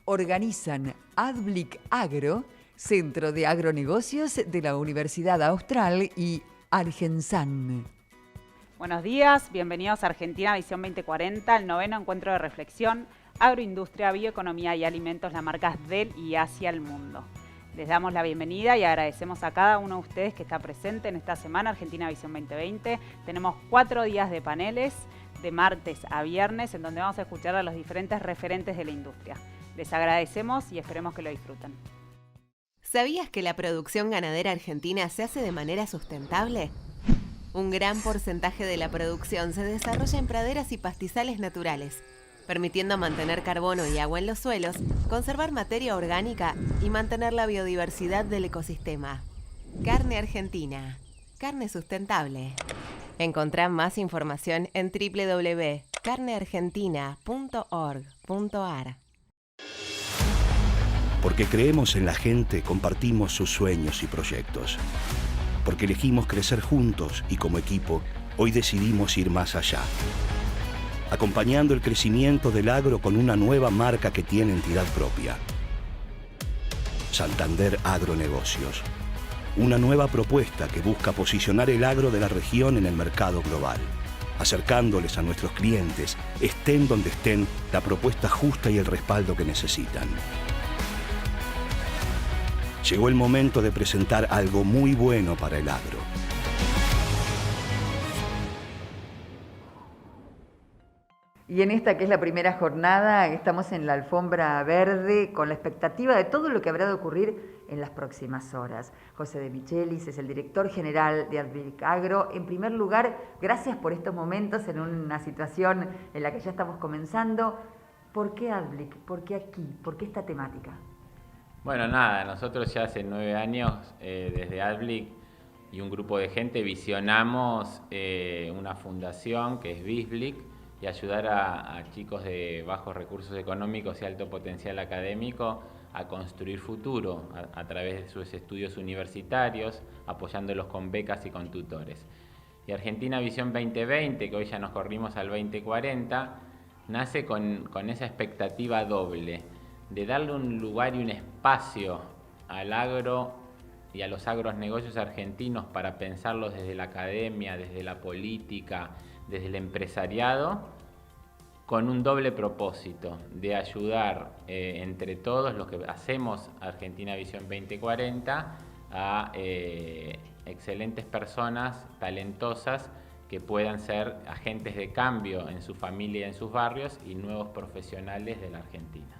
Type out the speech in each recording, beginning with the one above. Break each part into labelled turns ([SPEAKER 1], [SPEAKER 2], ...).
[SPEAKER 1] organizan Adblick Agro, Centro de Agronegocios de la Universidad Austral y Argensan.
[SPEAKER 2] Buenos días, bienvenidos a Argentina Visión 2040, el 9º encuentro de reflexión, agroindustria, bioeconomía y alimentos, las marcas del y hacia el mundo. Les damos la bienvenida y agradecemos a cada uno de ustedes que está presente en esta semana Argentina Visión 2020. Tenemos 4 días de paneles, de martes a viernes, en donde vamos a escuchar a los diferentes referentes de la industria. Les agradecemos y esperemos que lo disfruten.
[SPEAKER 3] ¿Sabías que la producción ganadera argentina se hace de manera sustentable? Un gran porcentaje de la producción se desarrolla en praderas y pastizales naturales, permitiendo mantener carbono y agua en los suelos, conservar materia orgánica y mantener la biodiversidad del ecosistema. Carne argentina. Carne sustentable. Encontrá más información en www.carneargentina.org.ar.
[SPEAKER 4] Porque creemos en la gente, compartimos sus sueños y proyectos. Porque elegimos crecer juntos y como equipo, hoy decidimos ir más allá. Acompañando el crecimiento del agro con una nueva marca que tiene entidad propia. Santander Agronegocios. Una nueva propuesta que busca posicionar el agro de la región en el mercado global, acercándoles a nuestros clientes, estén donde estén, la propuesta justa y el respaldo que necesitan. Llegó el momento de presentar algo muy bueno para el agro.
[SPEAKER 1] Y en esta que es la primera jornada, estamos en la alfombra verde con la expectativa de todo lo que habrá de ocurrir en las próximas horas. José de Michelis es el director general de Adblick Agro. En primer lugar, gracias por estos momentos en una situación en la que ya estamos comenzando. ¿Por qué Adblick? ¿Por qué aquí? ¿Por qué esta temática?
[SPEAKER 5] Bueno, nada, nosotros ya hace 9 años desde Adblick y un grupo de gente visionamos una fundación que es Visblick y ayudar a chicos de bajos recursos económicos y alto potencial académico a construir futuro a través de sus estudios universitarios, apoyándolos con becas y con tutores. Y Argentina Visión 2020, que hoy ya nos corrimos al 2040, nace con esa expectativa doble, de darle un lugar y un espacio al agro y a los agronegocios argentinos para pensarlos desde la academia, desde la política, desde el empresariado, con un doble propósito de ayudar entre todos los que hacemos Argentina Visión 2040 a excelentes personas talentosas que puedan ser agentes de cambio en su familia y en sus barrios y nuevos profesionales de la Argentina.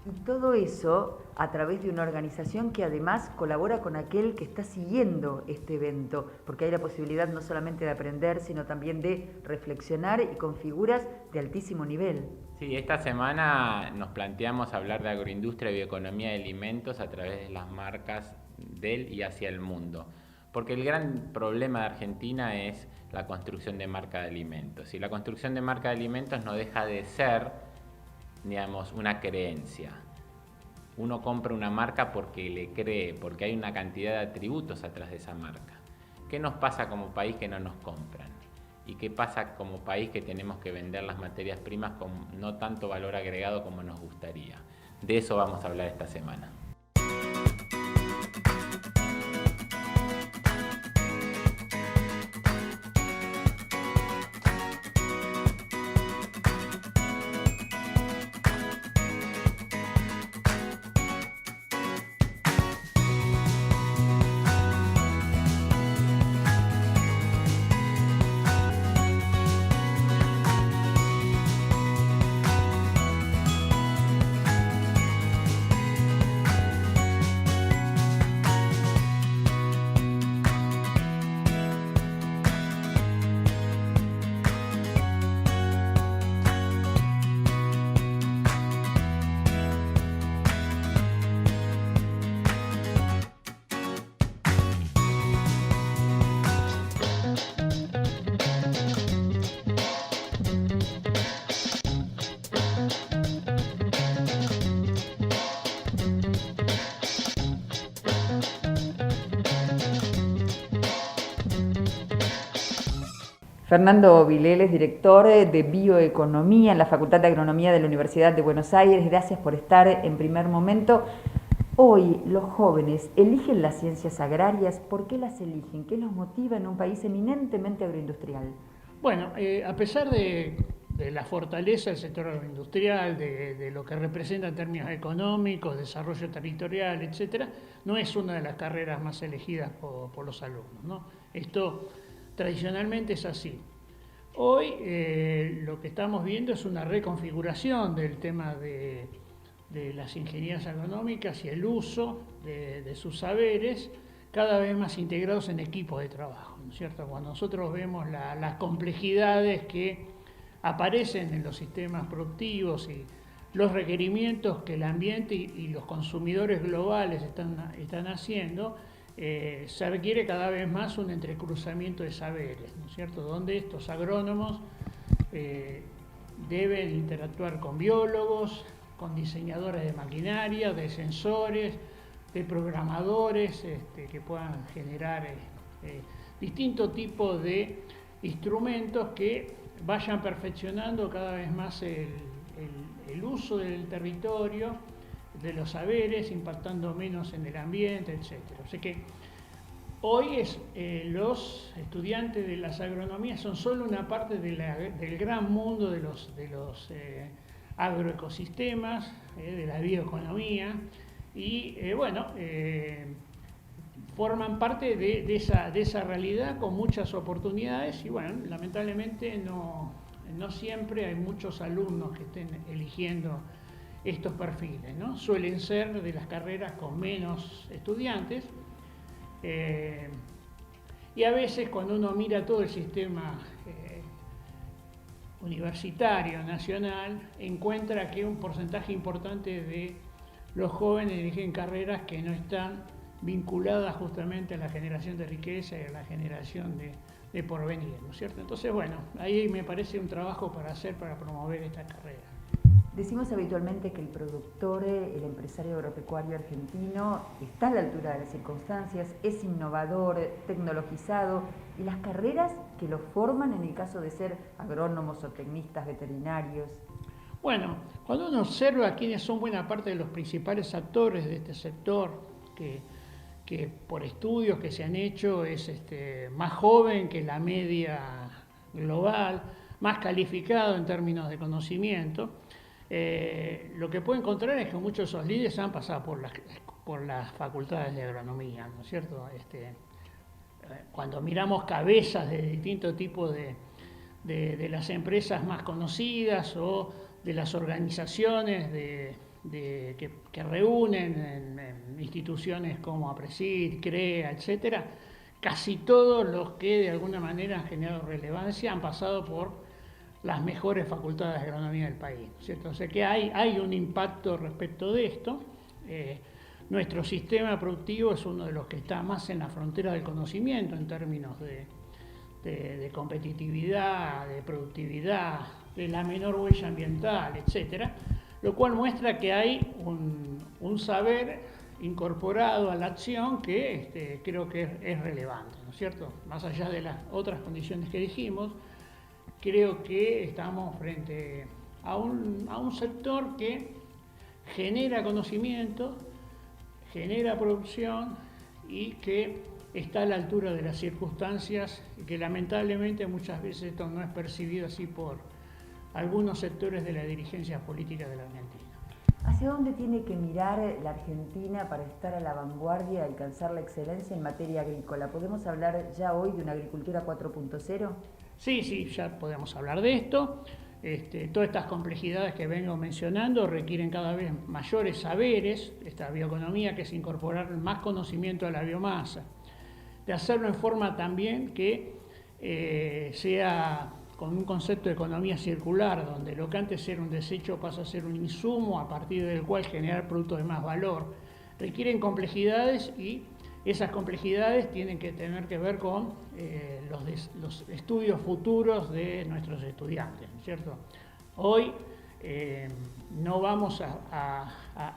[SPEAKER 1] Y todo eso a través de una organización que además colabora con aquel que está siguiendo este evento, porque hay la posibilidad no solamente de aprender, sino también de reflexionar y con figuras de altísimo nivel.
[SPEAKER 5] Sí, esta semana nos planteamos hablar de agroindustria y bioeconomía de alimentos a través de las marcas del y hacia el mundo. Porque el gran problema de Argentina es la construcción de marca de alimentos. Y la construcción de marca de alimentos no deja de ser, digamos, una creencia. Uno compra una marca porque le cree, porque hay una cantidad de atributos atrás de esa marca. ¿Qué nos pasa como país que no nos compran? ¿Y qué pasa como país que tenemos que vender las materias primas con no tanto valor agregado como nos gustaría? De eso vamos a hablar esta semana.
[SPEAKER 1] Fernando Vileles, director de Bioeconomía en la Facultad de Agronomía de la Universidad de Buenos Aires. Gracias por estar en Primer Momento. Hoy los jóvenes eligen las ciencias agrarias. ¿Por qué las eligen? ¿Qué los motiva en un país eminentemente agroindustrial?
[SPEAKER 6] Bueno, a pesar de la fortaleza del sector agroindustrial, de lo que representa en términos económicos, desarrollo territorial, etcétera, no es una de las carreras más elegidas por los alumnos, ¿no? Esto tradicionalmente es así. Hoy lo que estamos viendo es una reconfiguración del tema de las ingenierías agronómicas y el uso de sus saberes cada vez más integrados en equipos de trabajo, ¿no es cierto? Cuando nosotros vemos las complejidades que aparecen en los sistemas productivos y los requerimientos que el ambiente y los consumidores globales están haciendo, se requiere cada vez más un entrecruzamiento de saberes, ¿no es cierto? Donde estos agrónomos deben interactuar con biólogos, con diseñadores de maquinaria, de sensores, de programadores que puedan generar distintos tipos de instrumentos que vayan perfeccionando cada vez más el uso del territorio, de los saberes, impactando menos en el ambiente, etc. O sea que hoy los estudiantes de las agronomías son solo una parte del gran mundo de los agroecosistemas, de la bioeconomía, y forman parte de esa realidad con muchas oportunidades y bueno, lamentablemente no siempre hay muchos alumnos que estén eligiendo estos perfiles, ¿no? Suelen ser de las carreras con menos estudiantes y a veces cuando uno mira todo el sistema universitario, nacional, encuentra que un porcentaje importante de los jóvenes eligen carreras que no están vinculadas justamente a la generación de riqueza y a la generación de porvenir, ¿no es cierto? Entonces, bueno, ahí me parece un trabajo para hacer para promover esta carrera.
[SPEAKER 1] Decimos habitualmente que el productor, el empresario agropecuario argentino, está a la altura de las circunstancias, es innovador, tecnologizado, y las carreras que lo forman en el caso de ser agrónomos o tecnistas veterinarios.
[SPEAKER 6] Bueno, cuando uno observa quiénes son buena parte de los principales actores de este sector, que por estudios que se han hecho es más joven que la media global, más calificado en términos de conocimiento, lo que puedo encontrar es que muchos de esos líderes han pasado por las facultades de agronomía, ¿no es cierto? Cuando miramos cabezas de distintos tipos de las empresas más conocidas o de las organizaciones que reúnen en instituciones como APRESID, CREA, etcétera, casi todos los que de alguna manera han generado relevancia han pasado por las mejores facultades de agronomía del país, ¿cierto? O sea que hay un impacto respecto de esto. Nuestro sistema productivo es uno de los que está más en la frontera del conocimiento en términos de competitividad, de productividad, de la menor huella ambiental, etcétera, lo cual muestra que hay un saber incorporado a la acción que creo que es relevante, ¿no es cierto? Más allá de las otras condiciones que dijimos, creo que estamos frente a un sector que genera conocimiento, genera producción y que está a la altura de las circunstancias y que lamentablemente muchas veces esto no es percibido así por algunos sectores de la dirigencia política de la Argentina.
[SPEAKER 1] ¿Hacia dónde tiene que mirar la Argentina para estar a la vanguardia y alcanzar la excelencia en materia agrícola? ¿Podemos hablar ya hoy de una agricultura 4.0?
[SPEAKER 6] Sí, ya podemos hablar de esto. Todas estas complejidades que vengo mencionando requieren cada vez mayores saberes, esta bioeconomía que es incorporar más conocimiento a la biomasa, de hacerlo en forma también que sea con un concepto de economía circular, donde lo que antes era un desecho pasa a ser un insumo a partir del cual generar productos de más valor. Requieren complejidades y esas complejidades tienen que tener que ver con los estudios futuros de nuestros estudiantes, ¿no es cierto? Hoy no vamos a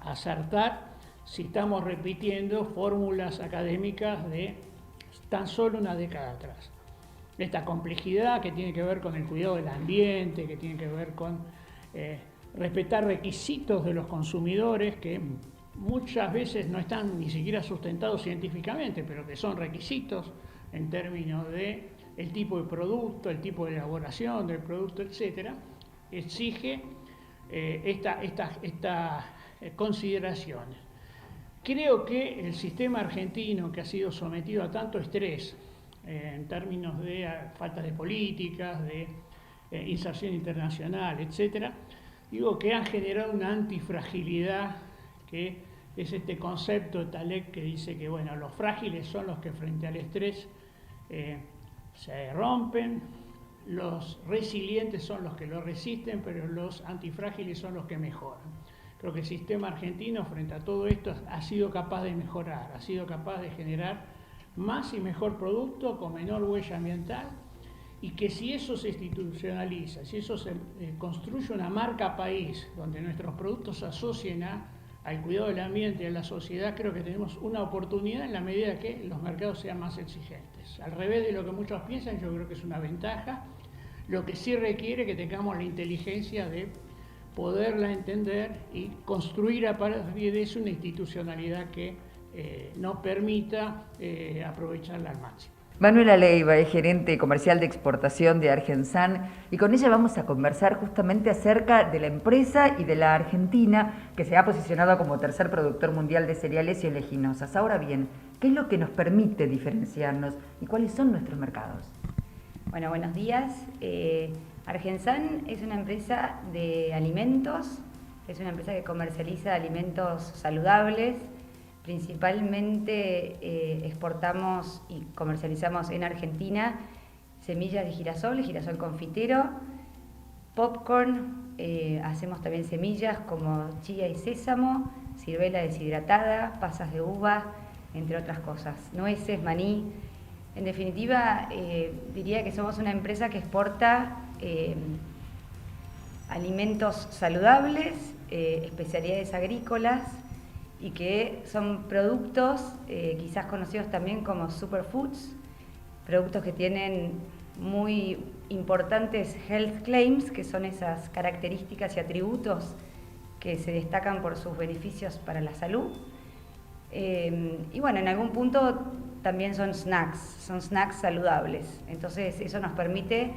[SPEAKER 6] acertar si estamos repitiendo fórmulas académicas de tan solo una década atrás. esta complejidad que tiene que ver con el cuidado del ambiente, que tiene que ver con respetar requisitos de los consumidores que muchas veces no están ni siquiera sustentados científicamente, pero que son requisitos en términos de el tipo de producto, el tipo de elaboración del producto, etcétera, exige estas consideraciones. Creo que el sistema argentino, que ha sido sometido a tanto estrés en términos de falta de políticas, de inserción internacional, etcétera, digo que han generado una antifragilidad, que es este concepto de Taleb que dice que bueno, los frágiles son los que frente al estrés se rompen, los resilientes son los que lo resisten, pero los antifrágiles son los que mejoran. Creo que el sistema argentino frente a todo esto ha sido capaz de mejorar, ha sido capaz de generar más y mejor producto con menor huella ambiental, y que si eso se institucionaliza, si eso se construye una marca país donde nuestros productos se asocien al cuidado del ambiente y a la sociedad, creo que tenemos una oportunidad en la medida que los mercados sean más exigentes. Al revés de lo que muchos piensan, yo creo que es una ventaja, lo que sí requiere que tengamos la inteligencia de poderla entender y construir a partir de eso una institucionalidad que nos permita aprovecharla al máximo.
[SPEAKER 1] Manuela Leiva es gerente comercial de exportación de Argensan y con ella vamos a conversar justamente acerca de la empresa y de la Argentina, que se ha posicionado como tercer productor mundial de cereales y oleaginosas. Ahora bien, ¿qué es lo que nos permite diferenciarnos y cuáles son nuestros mercados?
[SPEAKER 7] Bueno, buenos días. Argensan es una empresa de alimentos, es una empresa que comercializa alimentos saludables. Principalmente exportamos y comercializamos en Argentina semillas de girasol confitero, popcorn, hacemos también semillas como chía y sésamo, ciruela deshidratada, pasas de uva, entre otras cosas, nueces, maní. En definitiva, diría que somos una empresa que exporta alimentos saludables, especialidades agrícolas, y que son productos quizás conocidos también como superfoods, productos que tienen muy importantes health claims, que son esas características y atributos que se destacan por sus beneficios para la salud. Y bueno, en algún punto también son snacks saludables. Entonces eso nos permite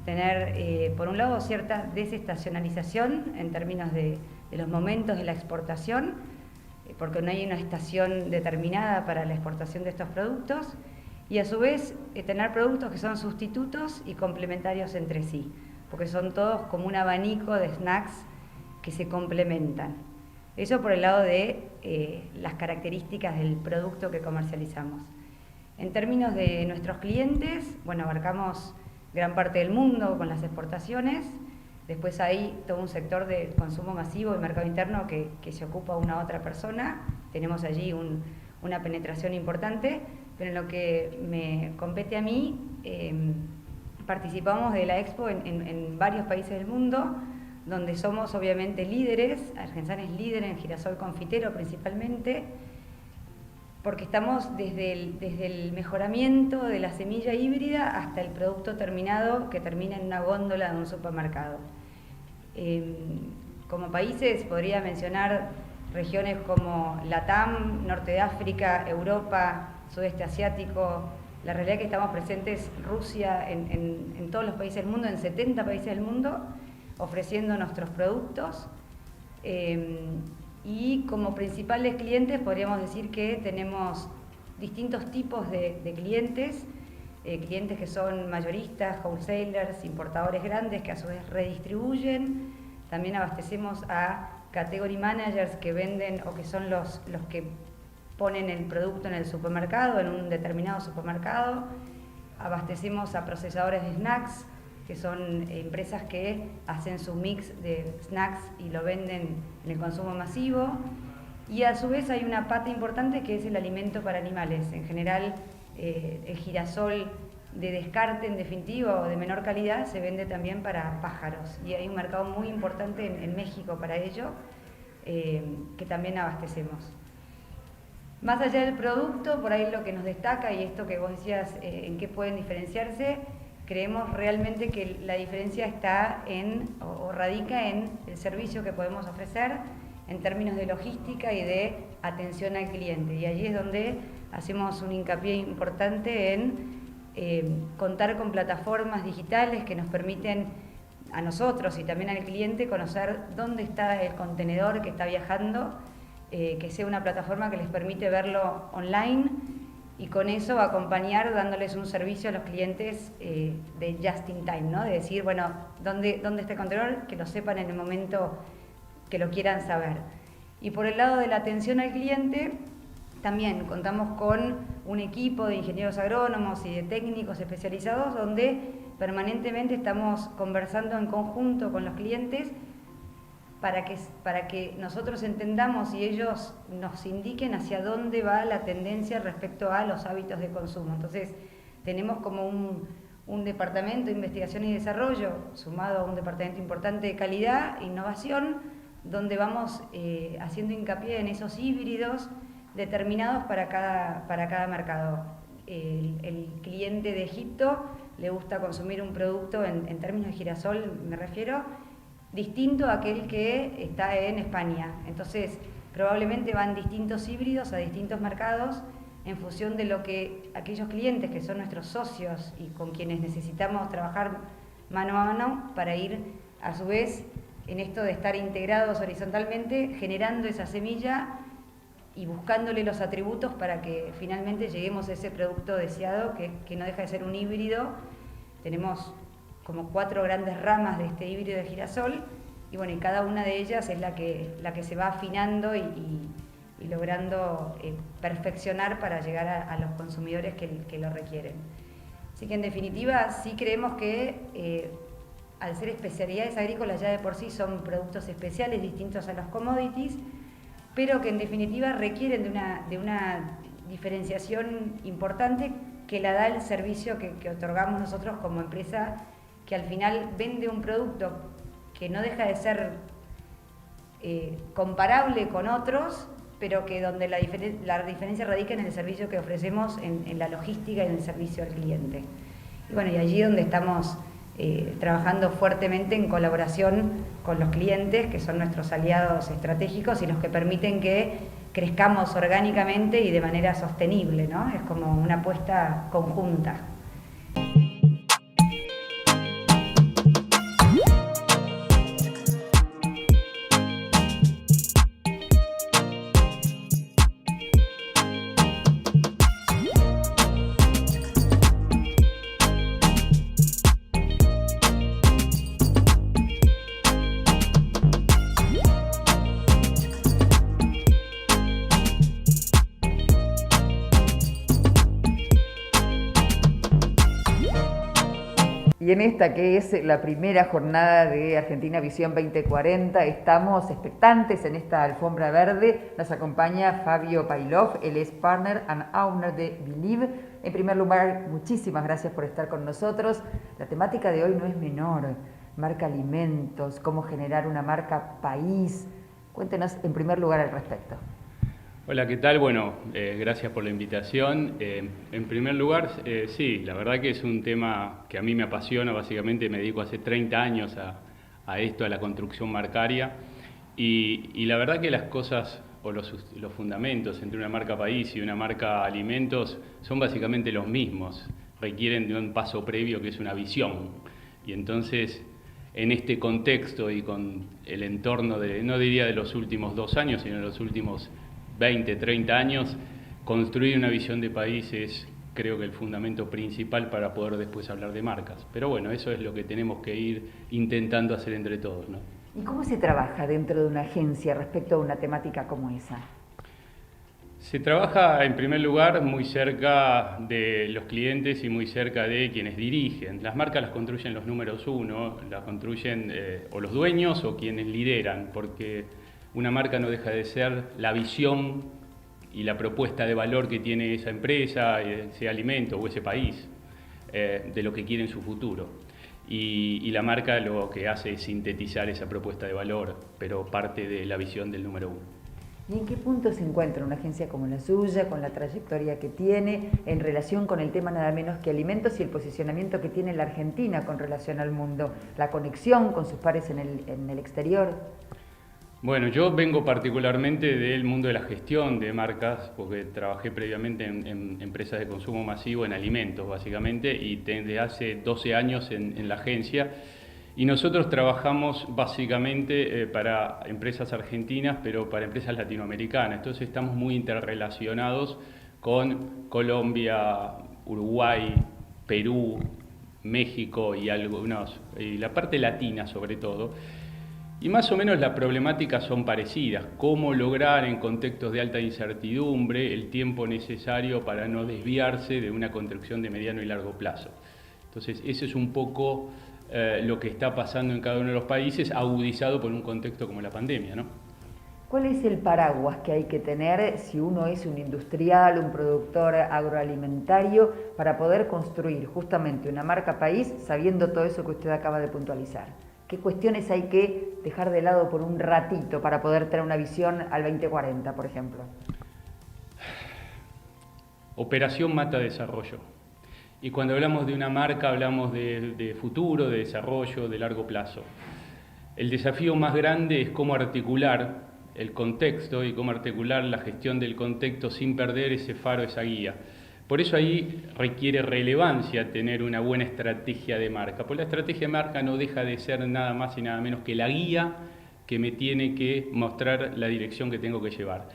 [SPEAKER 7] tener, por un lado, cierta desestacionalización en términos de los momentos de la exportación, porque no hay una estación determinada para la exportación de estos productos, y a su vez tener productos que son sustitutos y complementarios entre sí, porque son todos como un abanico de snacks que se complementan. Eso por el lado de las características del producto que comercializamos. En términos de nuestros clientes, bueno, abarcamos gran parte del mundo con las exportaciones. Después hay todo un sector de consumo masivo y mercado interno que se ocupa una otra persona. Tenemos allí una penetración importante, pero en lo que me compete a mí, participamos de la Expo en varios países del mundo, donde somos obviamente líderes. Argensan es líder en girasol confitero principalmente, porque estamos desde el mejoramiento de la semilla híbrida hasta el producto terminado que termina en una góndola de un supermercado. Como países podría mencionar regiones como Latam, Norte de África, Europa, Sudeste Asiático. La realidad es que estamos presentes Rusia en todos los países del mundo, en 70 países del mundo, ofreciendo nuestros productos. Y como principales clientes podríamos decir que tenemos distintos tipos de clientes, clientes que son mayoristas, wholesalers, importadores grandes que a su vez redistribuyen. También abastecemos a category managers que venden o que son los que ponen el producto en el supermercado, en un determinado supermercado. Abastecemos a procesadores de snacks, que son empresas que hacen su mix de snacks y lo venden en el consumo masivo. Y a su vez hay una pata importante que es el alimento para animales. En general, el girasol de descarte, en definitiva, o de menor calidad, se vende también para pájaros. Y hay un mercado muy importante en México para ello, que también abastecemos. Más allá del producto, por ahí lo que nos destaca, y esto que vos decías, en qué pueden diferenciarse, creemos realmente que la diferencia está o radica en el servicio que podemos ofrecer en términos de logística y de atención al cliente. Y allí es donde hacemos un hincapié importante en contar con plataformas digitales que nos permiten a nosotros y también al cliente conocer dónde está el contenedor que está viajando, que sea una plataforma que les permite verlo online y con eso acompañar dándoles un servicio a los clientes de just in time, ¿no? De decir, bueno, ¿dónde está el contenedor? Que lo sepan en el momento que lo quieran saber. Y por el lado de la atención al cliente, también contamos con un equipo de ingenieros agrónomos y de técnicos especializados donde permanentemente estamos conversando en conjunto con los clientes para que nosotros entendamos y ellos nos indiquen hacia dónde va la tendencia respecto a los hábitos de consumo. Entonces, tenemos como un departamento de investigación y desarrollo sumado a un departamento importante de calidad e innovación, donde vamos haciendo hincapié en esos híbridos determinados para cada mercado. El cliente de Egipto le gusta consumir un producto, en términos de girasol me refiero, distinto a aquel que está en España. Entonces, probablemente van distintos híbridos a distintos mercados en función de lo que aquellos clientes que son nuestros socios y con quienes necesitamos trabajar mano a mano para ir, a su vez, en esto de estar integrados horizontalmente, generando esa semilla y buscándole los atributos para que finalmente lleguemos a ese producto deseado que no deja de ser un híbrido. Tenemos como 4 grandes ramas de este híbrido de girasol y bueno, y cada una de ellas es la que se va afinando y logrando perfeccionar para llegar a los consumidores que lo requieren. Así que en definitiva sí creemos que al ser especialidades agrícolas ya de por sí son productos especiales distintos a los commodities, pero que en definitiva requieren de una diferenciación importante que la da el servicio que otorgamos nosotros como empresa, que al final vende un producto que no deja de ser comparable con otros, pero que donde la diferencia radica en el servicio que ofrecemos, en la logística y en el servicio al cliente. Y bueno, y allí donde estamos trabajando fuertemente en colaboración con los clientes, que son nuestros aliados estratégicos y los que permiten que crezcamos orgánicamente y de manera sostenible, ¿no? Es como una apuesta conjunta.
[SPEAKER 1] Y en esta que es la primera jornada de Argentina Visión 2040, estamos expectantes en esta alfombra verde. Nos acompaña Fabio Pailov, él es Partner and Owner de Believe. En primer lugar, muchísimas gracias por estar con nosotros. La temática de hoy no es menor, marca alimentos, cómo generar una marca país. Cuéntenos en primer lugar al respecto.
[SPEAKER 8] Hola, ¿qué tal? Bueno, gracias por la invitación. En primer lugar, sí, la verdad que es un tema que a mí me apasiona, básicamente me dedico hace 30 años a esto, a la construcción marcaria, y la verdad que las cosas o los fundamentos entre una marca país y una marca alimentos son básicamente los mismos, requieren de un paso previo que es una visión, y entonces en este contexto y con el entorno no diría de los últimos 2 años, sino de los últimos 20, 30 años, construir una visión de país es, creo que el fundamento principal para poder después hablar de marcas. Pero bueno, eso es lo que tenemos que ir intentando hacer entre todos, ¿no?
[SPEAKER 1] ¿Y cómo se trabaja dentro de una agencia respecto a una temática como esa?
[SPEAKER 8] Se trabaja, en primer lugar, muy cerca de los clientes y muy cerca de quienes dirigen. Las marcas las construyen los números 1, las construyen o los dueños o quienes lideran, porque una marca no deja de ser la visión y la propuesta de valor que tiene esa empresa, ese alimento o ese país, de lo que quiere en su futuro. Y la marca lo que hace es sintetizar esa propuesta de valor, pero parte de la visión del número 1.
[SPEAKER 1] ¿Y en qué punto se encuentra una agencia como la suya, con la trayectoria que tiene, en relación con el tema nada menos que alimentos y el posicionamiento que tiene la Argentina con relación al mundo, la conexión con sus pares en el exterior?
[SPEAKER 8] Bueno, yo vengo particularmente del mundo de la gestión de marcas, porque trabajé previamente en empresas de consumo masivo, en alimentos básicamente, y desde hace 12 años en la agencia. Y nosotros trabajamos básicamente para empresas argentinas, pero para empresas latinoamericanas. Entonces estamos muy interrelacionados con Colombia, Uruguay, Perú, México y la parte latina sobre todo. Y más o menos las problemáticas son parecidas. Cómo lograr en contextos de alta incertidumbre el tiempo necesario para no desviarse de una construcción de mediano y largo plazo. Entonces eso es un poco lo que está pasando en cada uno de los países, agudizado por un contexto como la pandemia, ¿no?
[SPEAKER 1] ¿Cuál es el paraguas que hay que tener si uno es un industrial, un productor agroalimentario, para poder construir justamente una marca país sabiendo todo eso que usted acaba de puntualizar? ¿Qué cuestiones hay que dejar de lado por un ratito para poder tener una visión al 2040, por ejemplo?
[SPEAKER 8] Operación mata desarrollo. Y cuando hablamos de una marca hablamos de futuro, de desarrollo, de largo plazo. El desafío más grande es cómo articular el contexto y cómo articular la gestión del contexto sin perder ese faro, esa guía. Por eso ahí requiere relevancia tener una buena estrategia de marca, porque la estrategia de marca no deja de ser nada más y nada menos que la guía que me tiene que mostrar la dirección que tengo que llevar.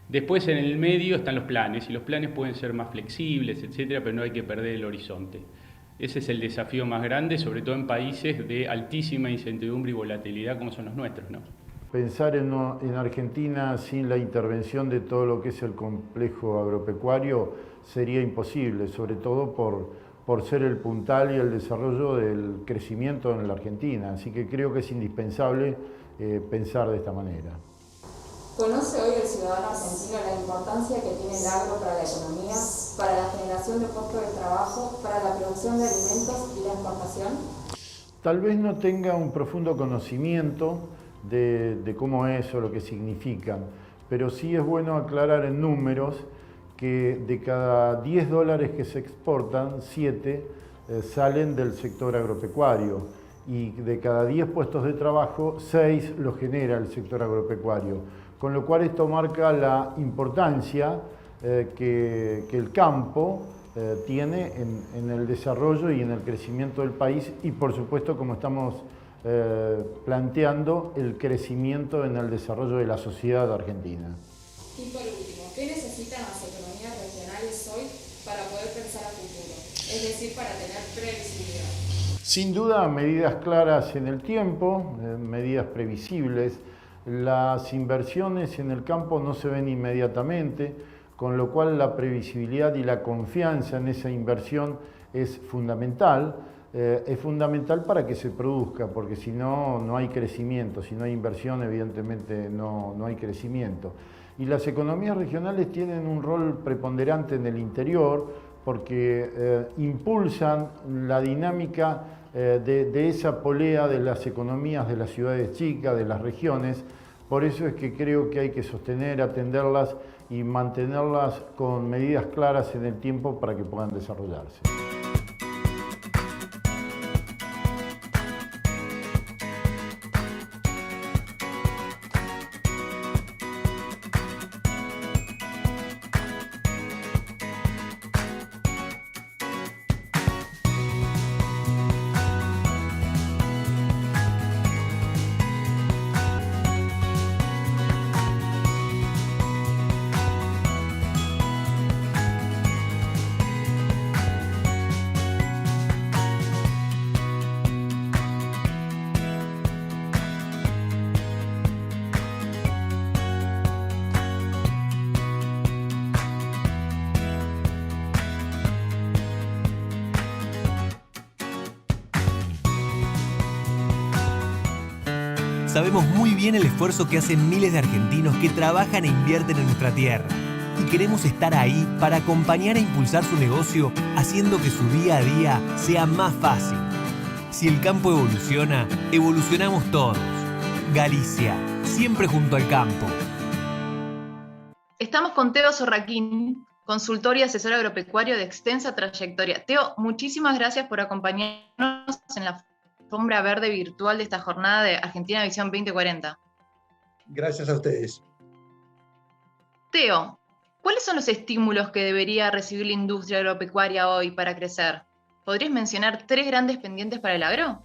[SPEAKER 8] Después en el medio están los planes, y los planes pueden ser más flexibles, etcétera, pero no hay que perder el horizonte. Ese es el desafío más grande, sobre todo en países de altísima incertidumbre y volatilidad como son los nuestros, ¿no?
[SPEAKER 9] Pensar en Argentina sin la intervención de todo lo que es el complejo agropecuario sería imposible, sobre todo por ser el puntal y el desarrollo del crecimiento en la Argentina. Así que creo que es indispensable pensar de esta manera.
[SPEAKER 10] ¿Conoce hoy el ciudadano argentino la importancia que tiene el agro para la economía, para la generación de puestos de trabajo, para la producción de alimentos y la exportación?
[SPEAKER 9] Tal vez no tenga un profundo conocimiento de cómo es o lo que significan, pero sí es bueno aclarar en números que de cada $10 que se exportan, 7 salen del sector agropecuario, y de cada 10 puestos de trabajo, 6 los genera el sector agropecuario. Con lo cual esto marca la importancia que el campo tiene en el desarrollo y en el crecimiento del país, y por supuesto, como estamos planteando, el crecimiento en el desarrollo de la sociedad argentina.
[SPEAKER 10] Y por último, ¿qué necesitan las economías regionales hoy para poder pensar a futuro? Es decir, para tener previsibilidad.
[SPEAKER 9] Sin duda, medidas claras en el tiempo, medidas previsibles. Las inversiones en el campo no se ven inmediatamente, con lo cual la previsibilidad y la confianza en esa inversión es fundamental. Es fundamental para que se produzca, porque si no, no hay crecimiento. Si no hay inversión, evidentemente no hay crecimiento. Y las economías regionales tienen un rol preponderante en el interior, porque impulsan la dinámica de esa polea de las economías de las ciudades chicas, de las regiones. Por eso es que creo que hay que sostener, atenderlas y mantenerlas con medidas claras en el tiempo para que puedan desarrollarse.
[SPEAKER 11] Sabemos muy bien el esfuerzo que hacen miles de argentinos que trabajan e invierten en nuestra tierra. Y queremos estar ahí para acompañar e impulsar su negocio, haciendo que su día a día sea más fácil. Si el campo evoluciona, evolucionamos todos. Galicia, siempre junto al campo.
[SPEAKER 12] Estamos con Teo Sorraquín, consultor y asesor agropecuario de extensa trayectoria. Teo, muchísimas gracias por acompañarnos en la alfombra verde virtual de esta jornada de Argentina Visión 2040.
[SPEAKER 13] Gracias a ustedes.
[SPEAKER 12] Teo, ¿cuáles son los estímulos que debería recibir la industria agropecuaria hoy para crecer? ¿Podrías mencionar 3 grandes pendientes para el agro?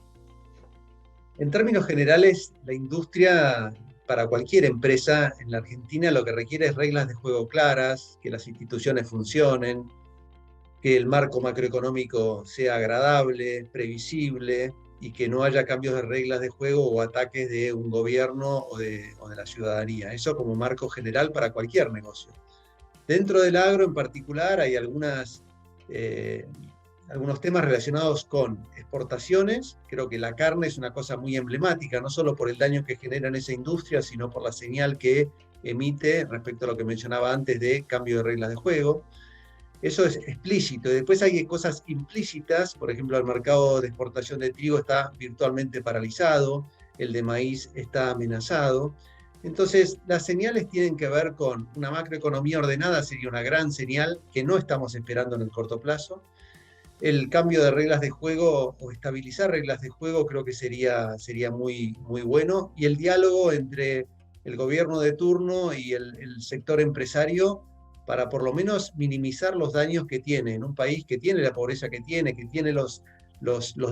[SPEAKER 13] En términos generales, la industria, para cualquier empresa en la Argentina, lo que requiere es reglas de juego claras, que las instituciones funcionen, que el marco macroeconómico sea agradable, previsible, y que no haya cambios de reglas de juego o ataques de un gobierno o de la ciudadanía. Eso como marco general para cualquier negocio. Dentro del agro en particular hay algunos temas relacionados con exportaciones. Creo que la carne es una cosa muy emblemática, no solo por el daño que genera en esa industria, sino por la señal que emite respecto a lo que mencionaba antes de cambio de reglas de juego. Eso es explícito. Y después hay cosas implícitas, por ejemplo, el mercado de exportación de trigo está virtualmente paralizado, el de maíz está amenazado. Entonces, las señales tienen que ver con una macroeconomía ordenada, sería una gran señal que no estamos esperando en el corto plazo. El cambio de reglas de juego o estabilizar reglas de juego creo que sería muy, muy bueno. Y el diálogo entre el gobierno de turno y el sector empresario para por lo menos minimizar los daños que tiene en un país que tiene la pobreza que tiene los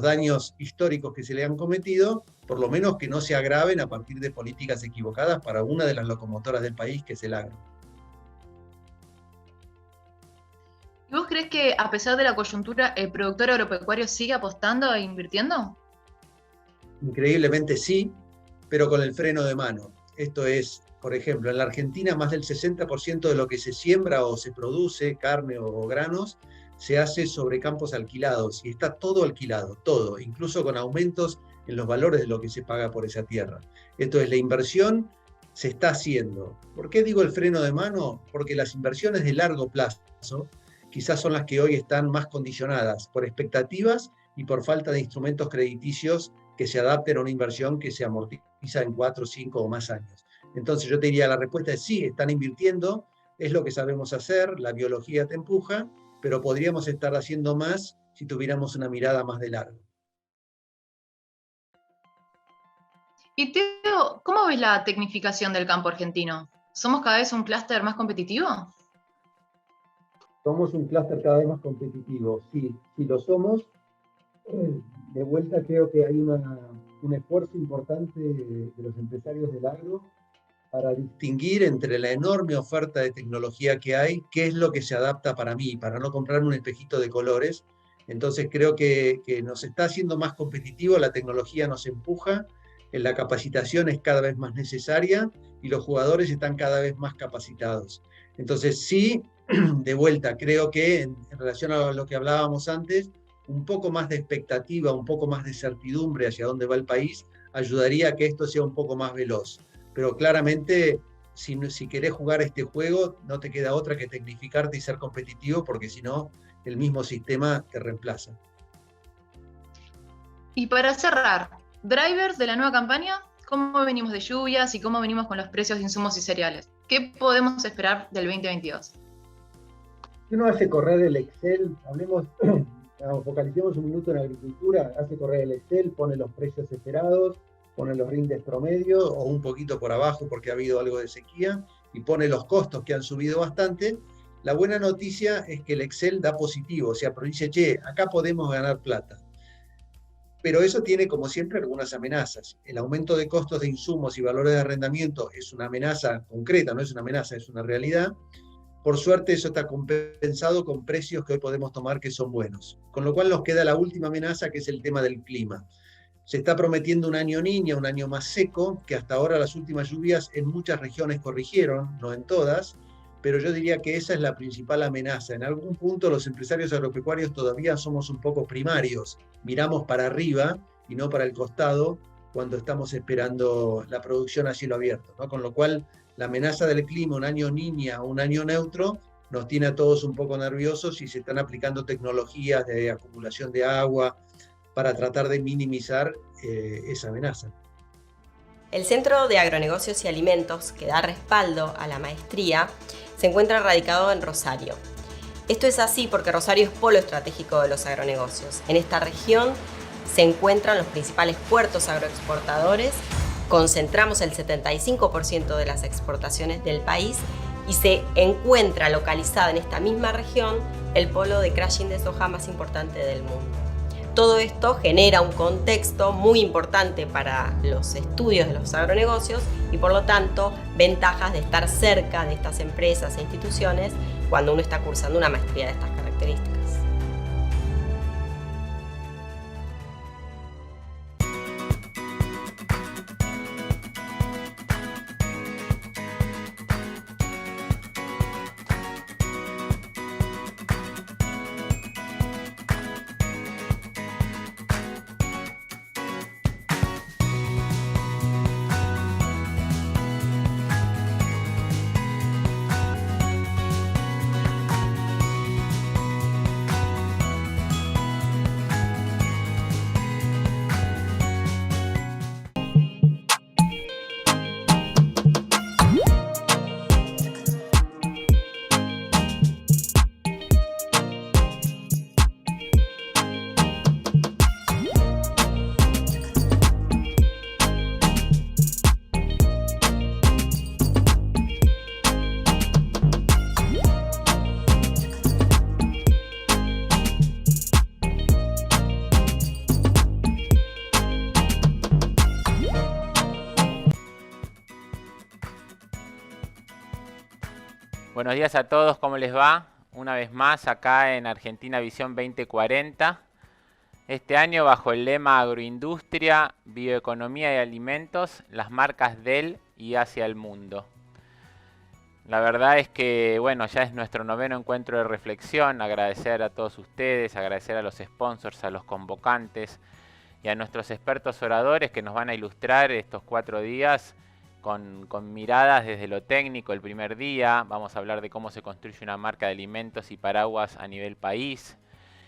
[SPEAKER 13] daños históricos que se le han cometido, por lo menos que no se agraven a partir de políticas equivocadas para una de las locomotoras del país, que es el agro.
[SPEAKER 12] ¿Y vos crees que a pesar de la coyuntura, el productor agropecuario sigue apostando e invirtiendo?
[SPEAKER 13] Increíblemente sí, pero con el freno de mano. Esto es, por ejemplo, en la Argentina más del 60% de lo que se siembra o se produce, carne o granos, se hace sobre campos alquilados, y está todo alquilado, todo, incluso con aumentos en los valores de lo que se paga por esa tierra. Esto es, la inversión se está haciendo. ¿Por qué digo el freno de mano? Porque las inversiones de largo plazo quizás son las que hoy están más condicionadas por expectativas y por falta de instrumentos crediticios que se adapten a una inversión que se amortiza en 4, 5 o más años. Entonces yo te diría, la respuesta es sí, están invirtiendo, es lo que sabemos hacer, la biología te empuja, pero podríamos estar haciendo más si tuviéramos una mirada más de largo.
[SPEAKER 12] Y Teo, ¿cómo ves la tecnificación del campo argentino? ¿Somos cada vez un clúster más competitivo?
[SPEAKER 13] Somos un clúster cada vez más competitivo, sí lo somos. De vuelta creo que hay un esfuerzo importante de los empresarios del agro para distinguir entre la enorme oferta de tecnología que hay, qué es lo que se adapta para mí, para no comprar un espejito de colores. Entonces creo que nos está haciendo más competitivo, la tecnología nos empuja, la capacitación es cada vez más necesaria y los jugadores están cada vez más capacitados. Entonces sí, de vuelta, creo que en relación a lo que hablábamos antes, un poco más de expectativa, un poco más de certidumbre hacia dónde va el país, ayudaría a que esto sea un poco más veloz. Pero claramente, si querés jugar este juego, no te queda otra que tecnificarte y ser competitivo, porque si no, el mismo sistema te reemplaza.
[SPEAKER 12] Y para cerrar, drivers de la nueva campaña, ¿cómo venimos de lluvias y cómo venimos con los precios de insumos y cereales? ¿Qué podemos esperar del 2022?
[SPEAKER 13] Si uno hace correr el Excel, focalicemos un minuto en agricultura, hace correr el Excel, pone los precios esperados, pone los rindes promedio o un poquito por abajo porque ha habido algo de sequía y pone los costos que han subido bastante. La buena noticia es que el Excel da positivo, o sea, dice, che, acá podemos ganar plata. Pero eso tiene, como siempre, algunas amenazas. El aumento de costos de insumos y valores de arrendamiento es una amenaza concreta, no es una amenaza, es una realidad. Por suerte eso está compensado con precios que hoy podemos tomar que son buenos. Con lo cual nos queda la última amenaza, que es el tema del clima. Se está prometiendo un año niña, un año más seco, que hasta ahora las últimas lluvias en muchas regiones corrigieron, no en todas, pero yo diría que esa es la principal amenaza. En algún punto los empresarios agropecuarios todavía somos un poco primarios, miramos para arriba y no para el costado cuando estamos esperando la producción a cielo abierto, ¿no? Con lo cual la amenaza del clima, un año niña o un año neutro, nos tiene a todos un poco nerviosos y se están aplicando tecnologías de acumulación de agua para tratar de minimizar esa amenaza.
[SPEAKER 14] El Centro de Agronegocios y Alimentos, que da respaldo a la maestría, se encuentra radicado en Rosario. Esto es así porque Rosario es polo estratégico de los agronegocios. En esta región se encuentran los principales puertos agroexportadores, concentramos el 75% de las exportaciones del país y se encuentra localizada en esta misma región el polo de crushing de soja más importante del mundo. Todo esto genera un contexto muy importante para los estudios de los agronegocios y por lo tanto ventajas de estar cerca de estas empresas e instituciones cuando uno está cursando una maestría de estas características.
[SPEAKER 5] Buenos días a todos, ¿cómo les va? Una vez más acá en Argentina Visión 2040. Este año bajo el lema Agroindustria, Bioeconomía y Alimentos, las marcas del y hacia el mundo. La verdad es que, bueno, ya es nuestro 9º encuentro de reflexión. Agradecer a todos ustedes, agradecer a los sponsors, a los convocantes y a nuestros expertos oradores que nos van a ilustrar estos 4 días con miradas desde lo técnico. El primer día vamos a hablar de cómo se construye una marca de alimentos y paraguas a nivel país.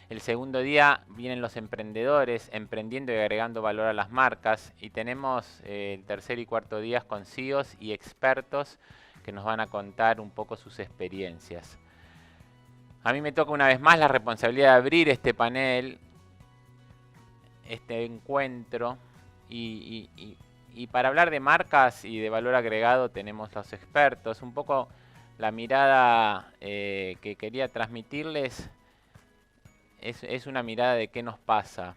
[SPEAKER 5] El segundo día vienen los emprendedores emprendiendo y agregando valor a las marcas. Y tenemos el tercer y cuarto días con CEOs y expertos que nos van a contar un poco sus experiencias. A mí me toca una vez más la responsabilidad de abrir este panel, este encuentro, y para hablar de marcas y de valor agregado tenemos los expertos. Un poco la mirada que quería transmitirles es una mirada de qué nos pasa,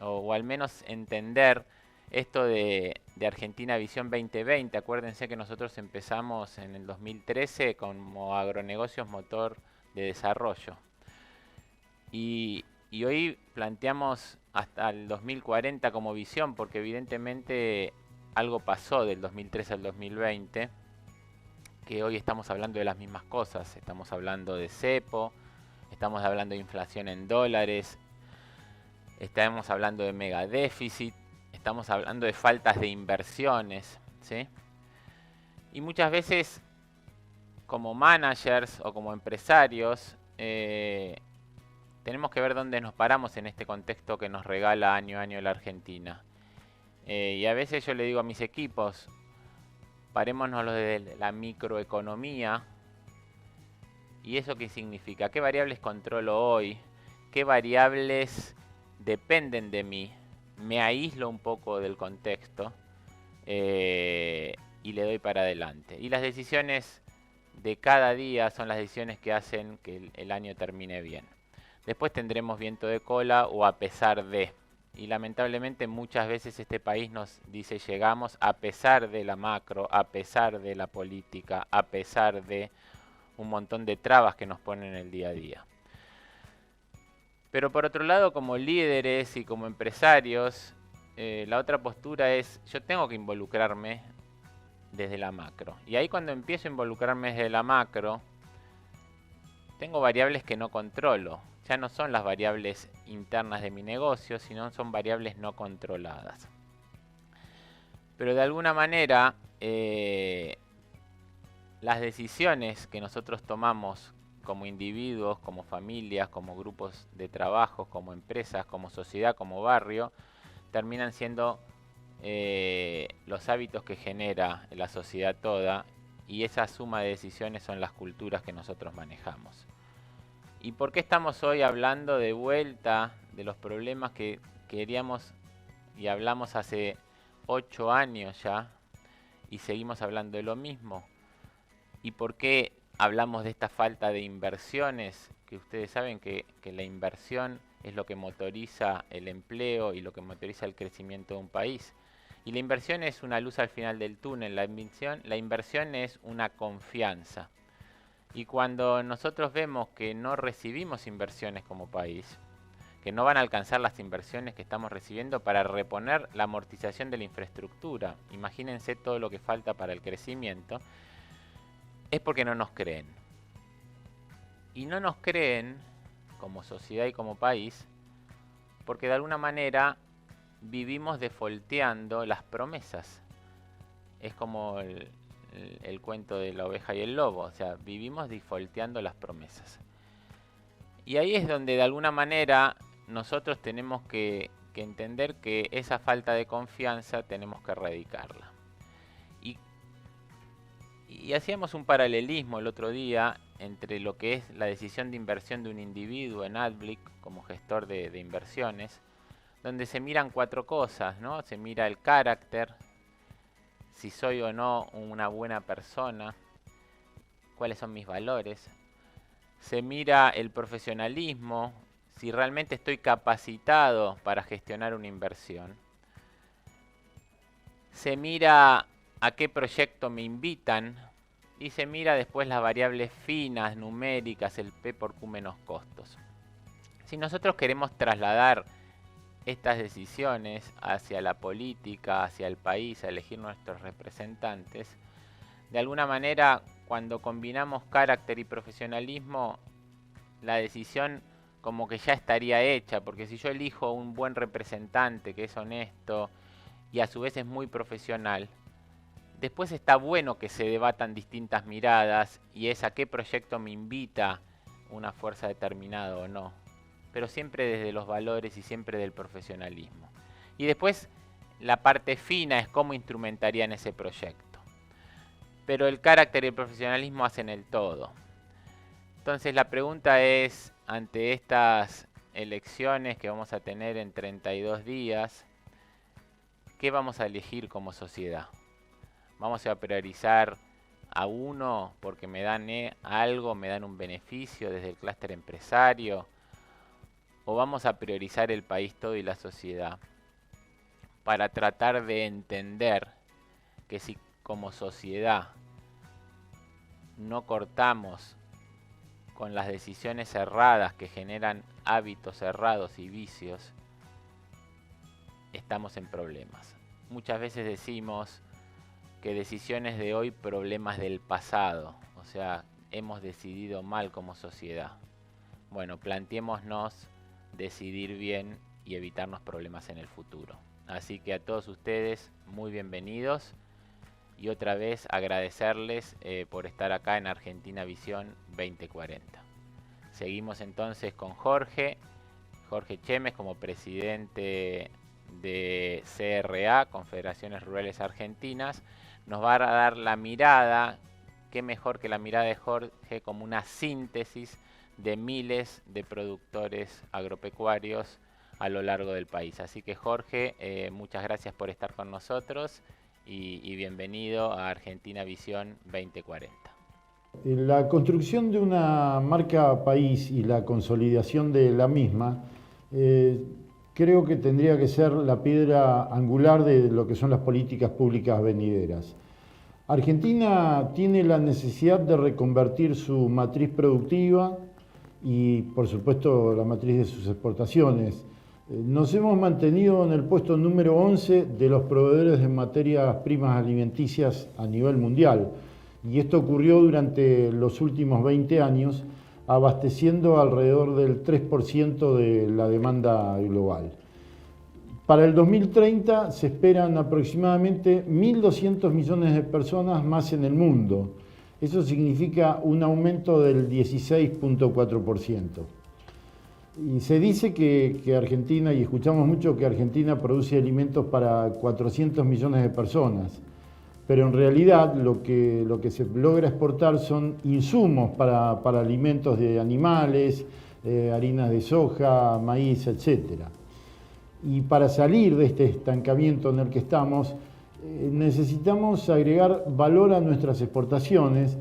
[SPEAKER 5] o al menos entender esto de Argentina Visión 2020. Acuérdense que nosotros empezamos en el 2013 como Agronegocios Motor de Desarrollo. Y hoy planteamos hasta el 2040 como visión, porque evidentemente algo pasó del 2013 al 2020, que hoy estamos hablando de las mismas cosas. Estamos hablando de cepo, estamos hablando de inflación en dólares, estamos hablando de mega déficit, estamos hablando de faltas de inversiones, ¿sí? Y muchas veces como managers o como empresarios tenemos que ver dónde nos paramos en este contexto que nos regala año a año la Argentina. Y a veces yo le digo a mis equipos, parémonos desde la microeconomía. ¿Y eso qué significa? ¿Qué variables controlo hoy? ¿Qué variables dependen de mí? Me aíslo un poco del contexto y le doy para adelante. Y las decisiones de cada día son las decisiones que hacen que el año termine bien. Después tendremos viento de cola o a pesar de. Y lamentablemente muchas veces este país nos dice llegamos a pesar de la macro, a pesar de la política, a pesar de un montón de trabas que nos ponen en el día a día. Pero por otro lado, como líderes y como empresarios, la otra postura es yo tengo que involucrarme desde la macro. Y ahí cuando empiezo a involucrarme desde la macro, tengo variables que no controlo. Ya no son las variables internas de mi negocio, sino son variables no controladas. Pero de alguna manera, las decisiones que nosotros tomamos como individuos, como familias, como grupos de trabajo, como empresas, como sociedad, como barrio, terminan siendo los hábitos que genera la sociedad toda y esa suma de decisiones son las culturas que nosotros manejamos. ¿Y por qué estamos hoy hablando de vuelta de los problemas que queríamos y hablamos hace 8 años ya y seguimos hablando de lo mismo? ¿Y por qué hablamos de esta falta de inversiones? Que ustedes saben que la inversión es lo que motoriza el empleo y lo que motoriza el crecimiento de un país. Y la inversión es una luz al final del túnel, la inversión es una confianza. Y cuando nosotros vemos que no recibimos inversiones como país, que no van a alcanzar las inversiones que estamos recibiendo para reponer la amortización de la infraestructura, imagínense todo lo que falta para el crecimiento, es porque no nos creen. Y no nos creen como sociedad y como país, porque de alguna manera vivimos defolteando las promesas. Es como el cuento de la oveja y el lobo, o sea, vivimos defolteando las promesas. Y ahí es donde de alguna manera nosotros tenemos que entender que esa falta de confianza tenemos que erradicarla. Y hacíamos un paralelismo el otro día entre lo que es la decisión de inversión de un individuo en Adblick como gestor de inversiones, donde se miran 4 cosas, ¿no? Se mira el carácter, si soy o no una buena persona, cuáles son mis valores. Se mira el profesionalismo, si realmente estoy capacitado para gestionar una inversión. Se mira a qué proyecto me invitan y se mira después las variables finas, numéricas, el P por Q menos costos. Si nosotros queremos trasladar estas decisiones hacia la política, hacia el país, a elegir nuestros representantes, de alguna manera cuando combinamos carácter y profesionalismo, la decisión como que ya estaría hecha, porque si yo elijo un buen representante que es honesto y a su vez es muy profesional, después está bueno que se debatan distintas miradas y es a qué proyecto me invita una fuerza determinada o no, pero siempre desde los valores y siempre del profesionalismo. Y después la parte fina es cómo instrumentarían ese proyecto. Pero el carácter y el profesionalismo hacen el todo. Entonces la pregunta es, ante estas elecciones que vamos a tener en 32 días, ¿qué vamos a elegir como sociedad? ¿Vamos a priorizar a uno porque me dan algo, me dan un beneficio desde el clúster empresario? ¿O vamos a priorizar el país todo y la sociedad para tratar de entender que si como sociedad no cortamos con las decisiones erradas que generan hábitos errados y vicios, estamos en problemas? Muchas veces decimos que decisiones de hoy, problemas del pasado, o sea, hemos decidido mal como sociedad. Bueno, planteémonos decidir bien y evitarnos problemas en el futuro. Así que a todos ustedes, muy bienvenidos y otra vez agradecerles por estar acá en Argentina Visión 2040. Seguimos entonces con Jorge Chemes como presidente de CRA, Confederaciones Rurales Argentinas. Nos va a dar la mirada, qué mejor que la mirada de Jorge como una síntesis de miles de productores agropecuarios a lo largo del país. Así que Jorge, muchas gracias por estar con nosotros y bienvenido a Argentina Visión 2040.
[SPEAKER 9] La construcción de una marca país y la consolidación de la misma creo que tendría que ser la piedra angular de lo que son las políticas públicas venideras. Argentina tiene la necesidad de reconvertir su matriz productiva y, por supuesto, la matriz de sus exportaciones. Nos hemos mantenido en el puesto número 11 de los proveedores de materias primas alimenticias a nivel mundial, y esto ocurrió durante los últimos 20 años, abasteciendo alrededor del 3% de la demanda global. Para el 2030 se esperan aproximadamente 1.200 millones de personas más en el mundo. Eso significa un aumento del 16.4%. Y se dice que Argentina, y escuchamos mucho que Argentina produce alimentos para 400 millones de personas, pero en realidad lo que se logra exportar son insumos para alimentos de animales, harinas de soja, maíz, etc. Y para salir de este estancamiento en el que estamos, necesitamos agregar valor a nuestras exportaciones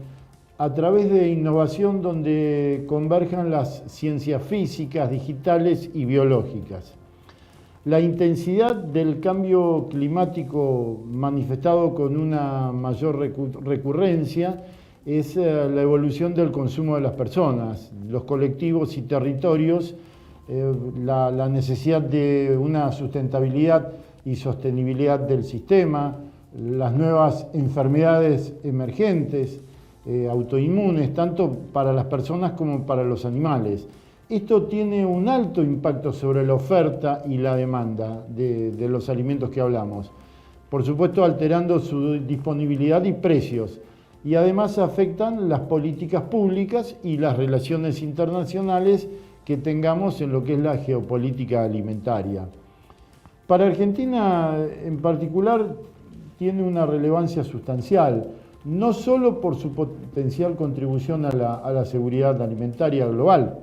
[SPEAKER 9] a través de innovación donde converjan las ciencias físicas, digitales y biológicas. La intensidad del cambio climático manifestado con una mayor recurrencia es la evolución del consumo de las personas, los colectivos y territorios, la necesidad de una sustentabilidad y sostenibilidad del sistema, las nuevas enfermedades emergentes, autoinmunes, tanto para las personas como para los animales. Esto tiene un alto impacto sobre la oferta y la demanda de los alimentos que hablamos, por supuesto alterando su disponibilidad y precios, y además afectan las políticas públicas y las relaciones internacionales que tengamos en lo que es la geopolítica alimentaria. Para Argentina en particular tiene una relevancia sustancial, no solo por su potencial contribución a la seguridad alimentaria global,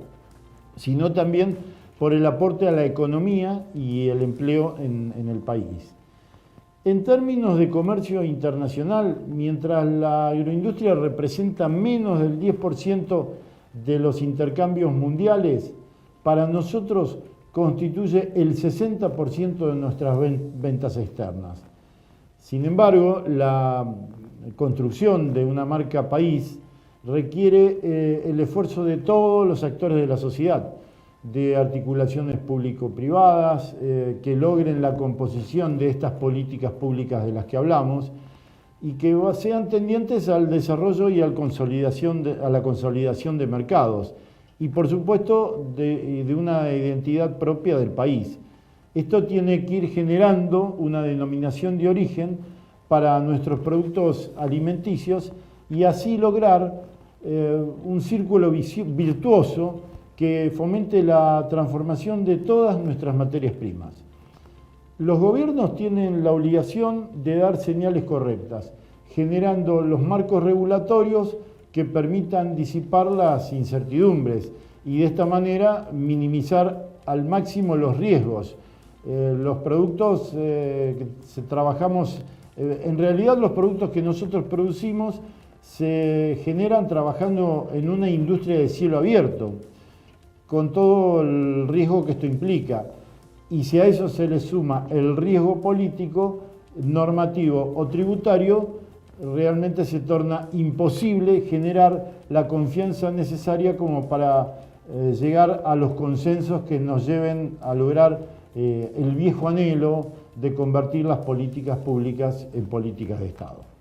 [SPEAKER 9] sino también por el aporte a la economía y el empleo en el país. En términos de comercio internacional, mientras la agroindustria representa menos del 10% de los intercambios mundiales, para nosotros constituye el 60% de nuestras ventas externas. Sin embargo, la construcción de una marca país requiere el esfuerzo de todos los actores de la sociedad, de articulaciones público-privadas que logren la composición de estas políticas públicas de las que hablamos y que sean tendientes al desarrollo y a la consolidación de mercados y, por supuesto, de una identidad propia del país. Esto tiene que ir generando una denominación de origen para nuestros productos alimenticios y así lograr un círculo virtuoso que fomente la transformación de todas nuestras materias primas. Los gobiernos tienen la obligación de dar señales correctas, generando los marcos regulatorios que permitan disipar las incertidumbres y de esta manera minimizar al máximo los riesgos. Los productos que trabajamos, en realidad los productos que nosotros producimos se generan trabajando en una industria de cielo abierto, con todo el riesgo que esto implica. Y si a eso se le suma el riesgo político, normativo o tributario, realmente se torna imposible generar la confianza necesaria como para llegar a los consensos que nos lleven a lograr el viejo anhelo de convertir las políticas públicas en políticas de Estado.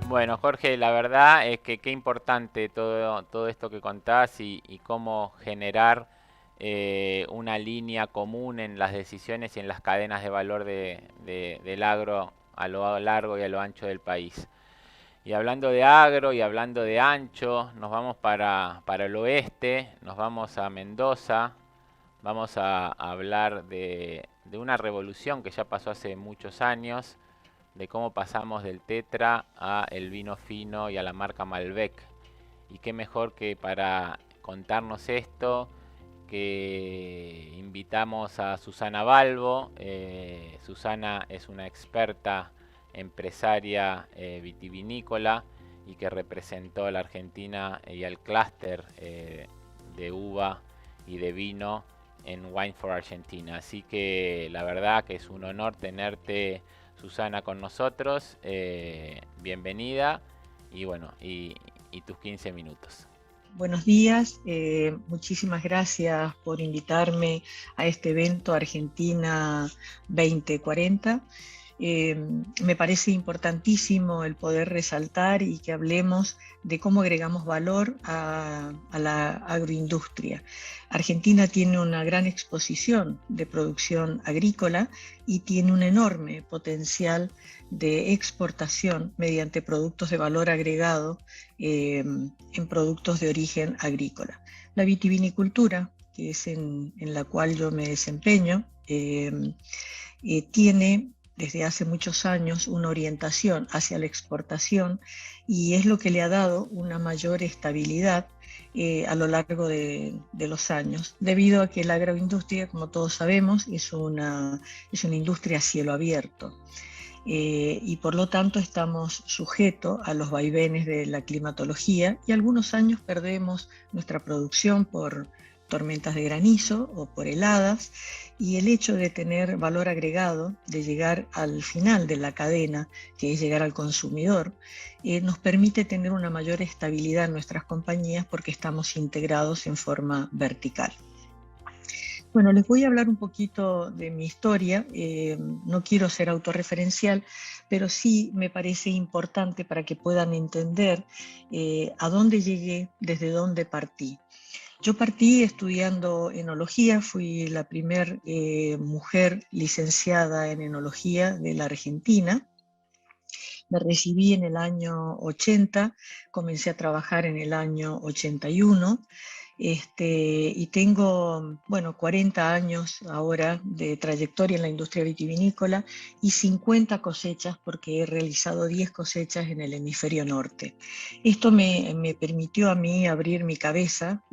[SPEAKER 5] Bueno, Jorge, la verdad es que qué importante todo esto que contás y cómo generar una línea común en las decisiones y en las cadenas de valor del agro a lo largo y a lo ancho del país. Y hablando de agro y hablando de ancho, nos vamos para el oeste, nos vamos a Mendoza. Vamos a hablar de una revolución que ya pasó hace muchos años, de cómo pasamos del tetra a el vino fino y a la marca Malbec. Y qué mejor que para contarnos esto, que invitamos a Susana Balbo. Susana es una experta empresaria vitivinícola y que representó a la Argentina y al clúster de uva y de vino en Wine for Argentina. Así que la verdad que es un honor tenerte, Susana, con nosotros. Bienvenida y bueno, y tus 15 minutos.
[SPEAKER 15] Buenos días, muchísimas gracias por invitarme a este evento Argentina 2040. Me parece importantísimo el poder resaltar y que hablemos de cómo agregamos valor a la agroindustria. Argentina tiene una gran exposición de producción agrícola y tiene un enorme potencial de exportación mediante productos de valor agregado en productos de origen agrícola. La vitivinicultura, que es en la cual yo me desempeño, tiene desde hace muchos años una orientación hacia la exportación y es lo que le ha dado una mayor estabilidad a lo largo de los años, debido a que la agroindustria, como todos sabemos, es una industria a cielo abierto. Y por lo tanto estamos sujetos a los vaivenes de la climatología y algunos años perdemos nuestra producción por tormentas de granizo o por heladas, y el hecho de tener valor agregado, de llegar al final de la cadena, que es llegar al consumidor, nos permite tener una mayor estabilidad en nuestras compañías porque estamos integrados en forma vertical. Bueno, les voy a hablar un poquito de mi historia. No quiero ser autorreferencial, pero sí me parece importante para que puedan entender a dónde llegué, desde dónde partí. Yo partí estudiando enología, fui la primera mujer licenciada en enología de la Argentina. Me recibí en el año 80, comencé a trabajar en el año 81. Y tengo, 40 años ahora de trayectoria en la industria vitivinícola y 50 cosechas porque he realizado 10 cosechas en el hemisferio norte. Esto me permitió a mí abrir mi cabeza,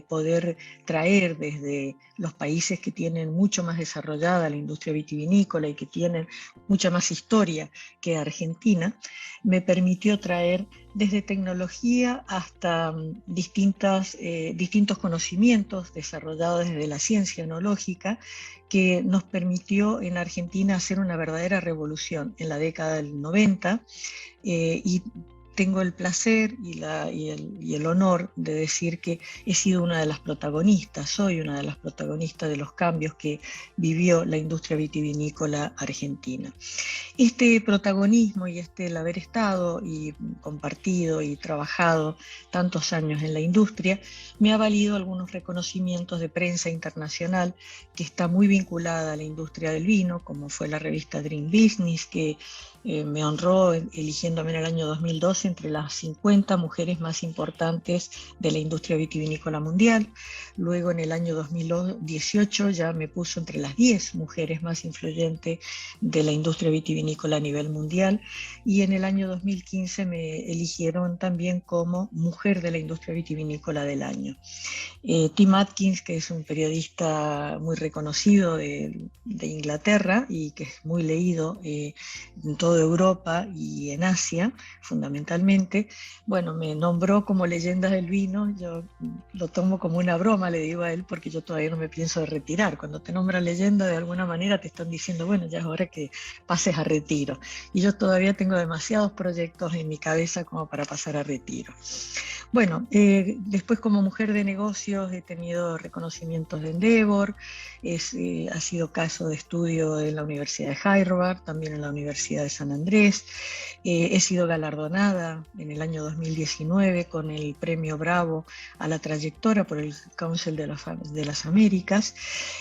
[SPEAKER 15] poder traer desde los países que tienen mucho más desarrollada la industria vitivinícola y que tienen mucha más historia que Argentina, me permitió traer desde tecnología hasta distintos conocimientos desarrollados desde la ciencia enológica, que nos permitió en Argentina hacer una verdadera revolución en la década del 90, y tengo el placer y el honor de decir que he sido una de las protagonistas, soy una de las protagonistas de los cambios que vivió la industria vitivinícola argentina. Este protagonismo y el haber estado y compartido y trabajado tantos años en la industria me ha valido algunos reconocimientos de prensa internacional que está muy vinculada a la industria del vino, como fue la revista Dream Business, que me honró eligiéndome en el año 2012 entre las 50 mujeres más importantes de la industria vitivinícola mundial. Luego en el año 2018 ya me puso entre las 10 mujeres más influyentes de la industria vitivinícola a nivel mundial, y en el año 2015 me eligieron también como mujer de la industria vitivinícola del año. Tim Atkins, que es un periodista muy reconocido de Inglaterra y que es muy leído en toda Europa y en Asia fundamentalmente, me nombró como leyenda del vino. Yo lo tomo como una broma, le digo a él, porque yo todavía no me pienso retirar. Cuando te nombran leyenda, de alguna manera te están diciendo, ya es hora que pases a retiro, y yo todavía tengo demasiados proyectos en mi cabeza como para pasar a retiro. Después, como mujer de negocios, he tenido reconocimientos de Endeavor, ha sido caso de estudio en la Universidad de Harvard, también en la Universidad de San Andrés. He sido galardonada en el año 2019 con el Premio Bravo a la trayectoria por el Council de las Américas,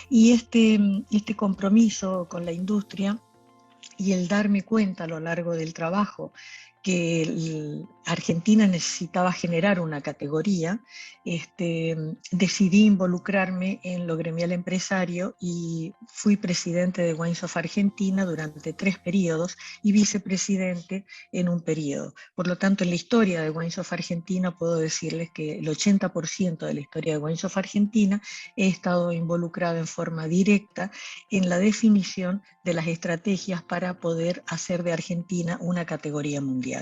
[SPEAKER 15] y este compromiso con la industria y el darme cuenta a lo largo del trabajo que Argentina necesitaba generar una categoría, decidí involucrarme en lo gremial empresario y fui presidente de Wines of Argentina durante 3 periodos y vicepresidente en un periodo. Por lo tanto, en la historia de Wines of Argentina puedo decirles que el 80% de la historia de Wines of Argentina he estado involucrada en forma directa en la definición de las estrategias para poder hacer de Argentina una categoría mundial.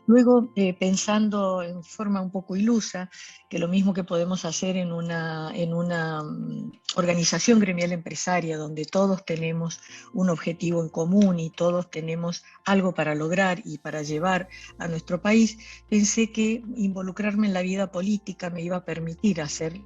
[SPEAKER 15] Luego, pensando en forma un poco ilusa, que lo mismo que podemos hacer en una organización gremial empresaria, donde todos tenemos un objetivo en común y todos tenemos algo para lograr y para llevar a nuestro país, pensé que involucrarme en la vida política me iba a permitir hacer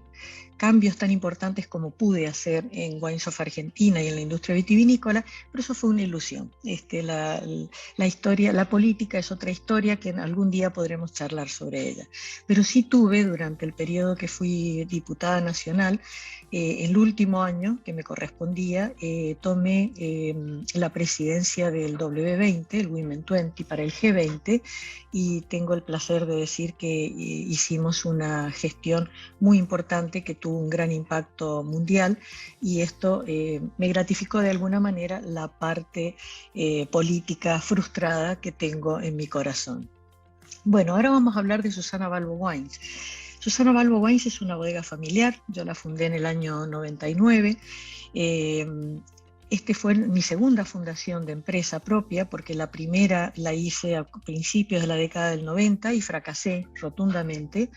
[SPEAKER 15] cambios tan importantes como pude hacer en Wines of Argentina y en la industria vitivinícola, pero eso fue una ilusión. La historia, la política es otra historia que algún día podremos charlar sobre ella. Pero sí tuve, durante el periodo que fui diputada nacional, el último año que me correspondía, tomé la presidencia del W20, el Women 20, para el G20, y tengo el placer de decir que hicimos una gestión muy importante que tuvo un gran impacto mundial, y esto me gratificó de alguna manera la parte política frustrada que tengo en mi corazón. Bueno, ahora vamos a hablar de Susana Balbo Wines. Susana Balbo Wines es una bodega familiar, yo la fundé en el año 99. Fue mi segunda fundación de empresa propia, porque la primera la hice a principios de la década del 90 y fracasé rotundamente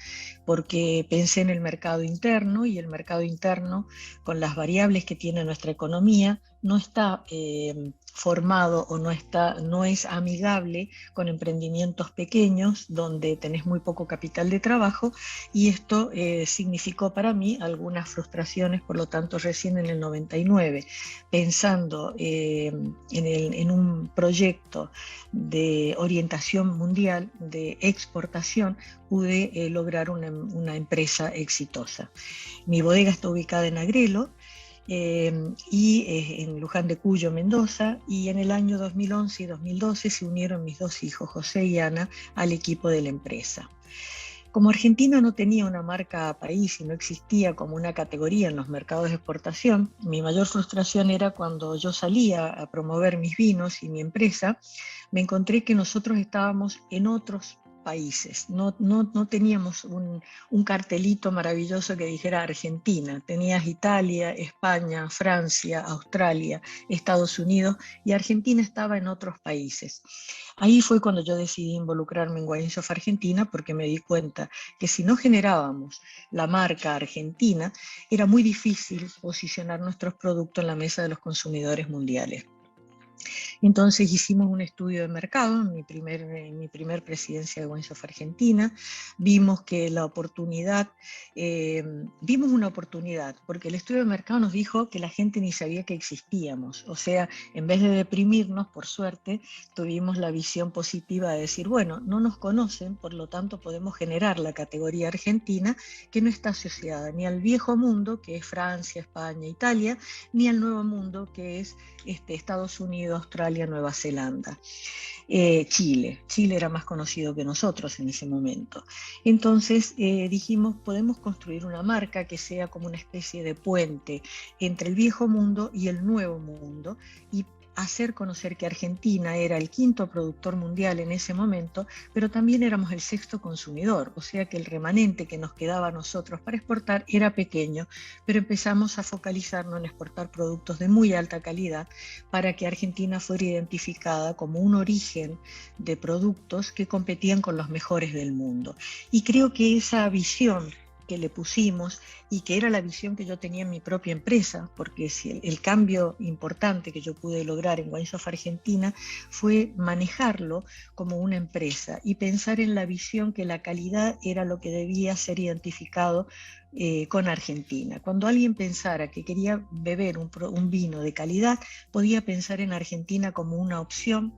[SPEAKER 15] porque pensé en el mercado interno, y el mercado interno, con las variables que tiene nuestra economía, no está formado o no es amigable con emprendimientos pequeños donde tenés muy poco capital de trabajo, y esto significó para mí algunas frustraciones. Por lo tanto, recién en el 99, pensando en un proyecto de orientación mundial, de exportación, pude lograr una empresa exitosa. Mi bodega está ubicada en Agrelo, en Luján de Cuyo, Mendoza, y en el año 2011 y 2012 se unieron mis 2 hijos, José y Ana, al equipo de la empresa. Como Argentina no tenía una marca país y no existía como una categoría en los mercados de exportación, mi mayor frustración era cuando yo salía a promover mis vinos y mi empresa, me encontré que nosotros estábamos en otros países, no teníamos un cartelito maravilloso que dijera Argentina. Tenías Italia, España, Francia, Australia, Estados Unidos, y Argentina estaba en otros países. Ahí fue cuando yo decidí involucrarme en Wines of Argentina, porque me di cuenta que si no generábamos la marca Argentina, era muy difícil posicionar nuestros productos en la mesa de los consumidores mundiales. Entonces hicimos un estudio de mercado en mi primer presidencia de Wines of Argentina. Vimos una oportunidad, porque el estudio de mercado nos dijo que la gente ni sabía que existíamos. O sea, en vez de deprimirnos, por suerte, tuvimos la visión positiva de decir, bueno, no nos conocen, por lo tanto podemos generar la categoría Argentina, que no está asociada ni al viejo mundo, que es Francia, España, Italia, ni al nuevo mundo, que es Estados Unidos, Australia, Nueva Zelanda. Chile era más conocido que nosotros en ese momento. Entonces dijimos, podemos construir una marca que sea como una especie de puente entre el viejo mundo y el nuevo mundo, y hacer conocer que Argentina era el 5º productor mundial en ese momento, pero también éramos el 6º consumidor, o sea que el remanente que nos quedaba a nosotros para exportar era pequeño, pero empezamos a focalizarnos en exportar productos de muy alta calidad para que Argentina fuera identificada como un origen de productos que competían con los mejores del mundo. Y creo que esa visión que le pusimos, y que era la visión que yo tenía en mi propia empresa, porque el cambio importante que yo pude lograr en Wines of Argentina fue manejarlo como una empresa y pensar en la visión que la calidad era lo que debía ser identificado con Argentina. Cuando alguien pensara que quería beber un vino de calidad, podía pensar en Argentina como una opción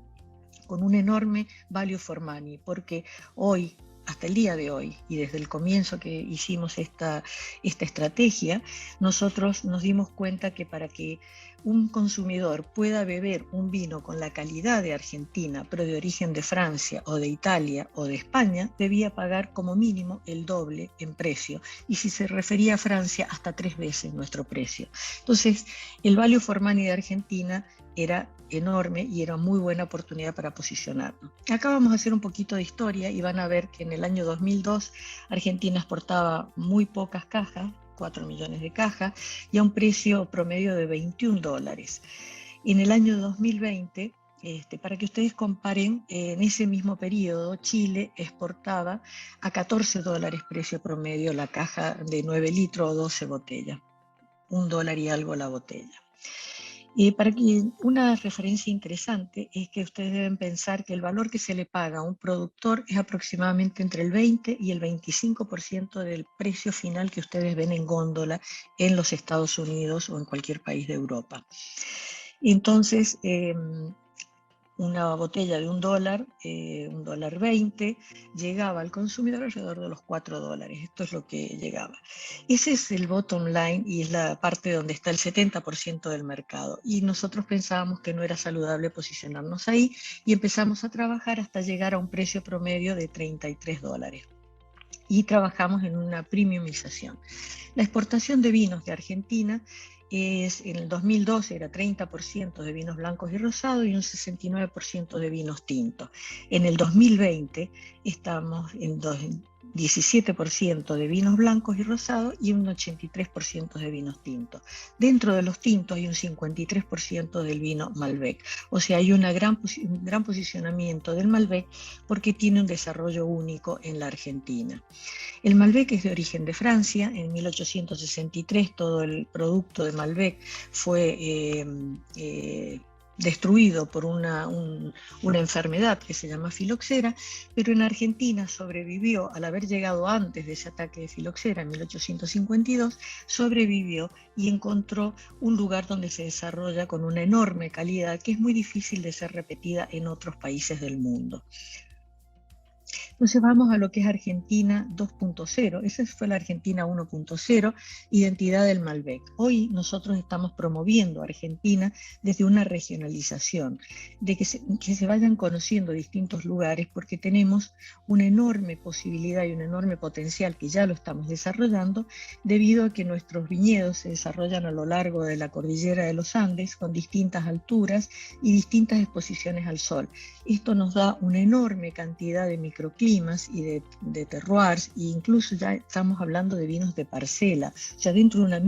[SPEAKER 15] con un enorme value for money, porque hoy, hasta el día de hoy, y desde el comienzo que hicimos esta estrategia, nosotros nos dimos cuenta que para que un consumidor pueda beber un vino con la calidad de Argentina, pero de origen de Francia o de Italia o de España, debía pagar como mínimo el doble en precio. Y si se refería a Francia, hasta 3 veces nuestro precio. Entonces, el value for money de Argentina era enorme y era muy buena oportunidad para posicionarnos. Acá vamos a hacer un poquito de historia y van a ver que en el año 2002 Argentina exportaba muy pocas cajas, 4 millones de cajas, y a un precio promedio de $21. En el año 2020, para que ustedes comparen, en ese mismo periodo Chile exportaba a $14 precio promedio la caja de 9 litros o 12 botellas, $1 y algo la botella. Para que una referencia interesante es que ustedes deben pensar que el valor que se le paga a un productor es aproximadamente entre el 20 y el 25% del precio final que ustedes ven en góndola en los Estados Unidos o en cualquier país de Europa. Entonces, una botella de $1, $1.20, llegaba al consumidor alrededor de los $4. Esto es lo que llegaba. Ese es el bottom line y es la parte donde está el 70% del mercado. Y nosotros pensábamos que no era saludable posicionarnos ahí y empezamos a trabajar hasta llegar a un precio promedio de $33. Y trabajamos en una premiumización. La exportación de vinos de Argentina en el 2012 era 30% de vinos blancos y rosados y un 69% de vinos tintos. En el 2020 estamos en 17% de vinos blancos y rosados y un 83% de vinos tintos. Dentro de los tintos hay un 53% del vino Malbec. O sea, hay un gran posicionamiento del Malbec porque tiene un desarrollo único en la Argentina. El Malbec es de origen de Francia. En 1863 todo el producto de Malbec fue destruido por una enfermedad que se llama filoxera, pero en Argentina sobrevivió, al haber llegado antes de ese ataque de filoxera en 1852, sobrevivió y encontró un lugar donde se desarrolla con una enorme calidad que es muy difícil de ser repetida en otros países del mundo. Entonces vamos a lo que es Argentina 2.0, esa fue la Argentina 1.0, identidad del Malbec. Hoy nosotros estamos promoviendo a Argentina desde una regionalización, de que se vayan conociendo distintos lugares porque tenemos una enorme posibilidad y un enorme potencial que ya lo estamos desarrollando debido a que nuestros viñedos se desarrollan a lo largo de la cordillera de los Andes con distintas alturas y distintas exposiciones al sol. Esto nos da una enorme cantidad de microclimas y de terroirs, e incluso ya estamos hablando de vinos de parcela, o sea, dentro de un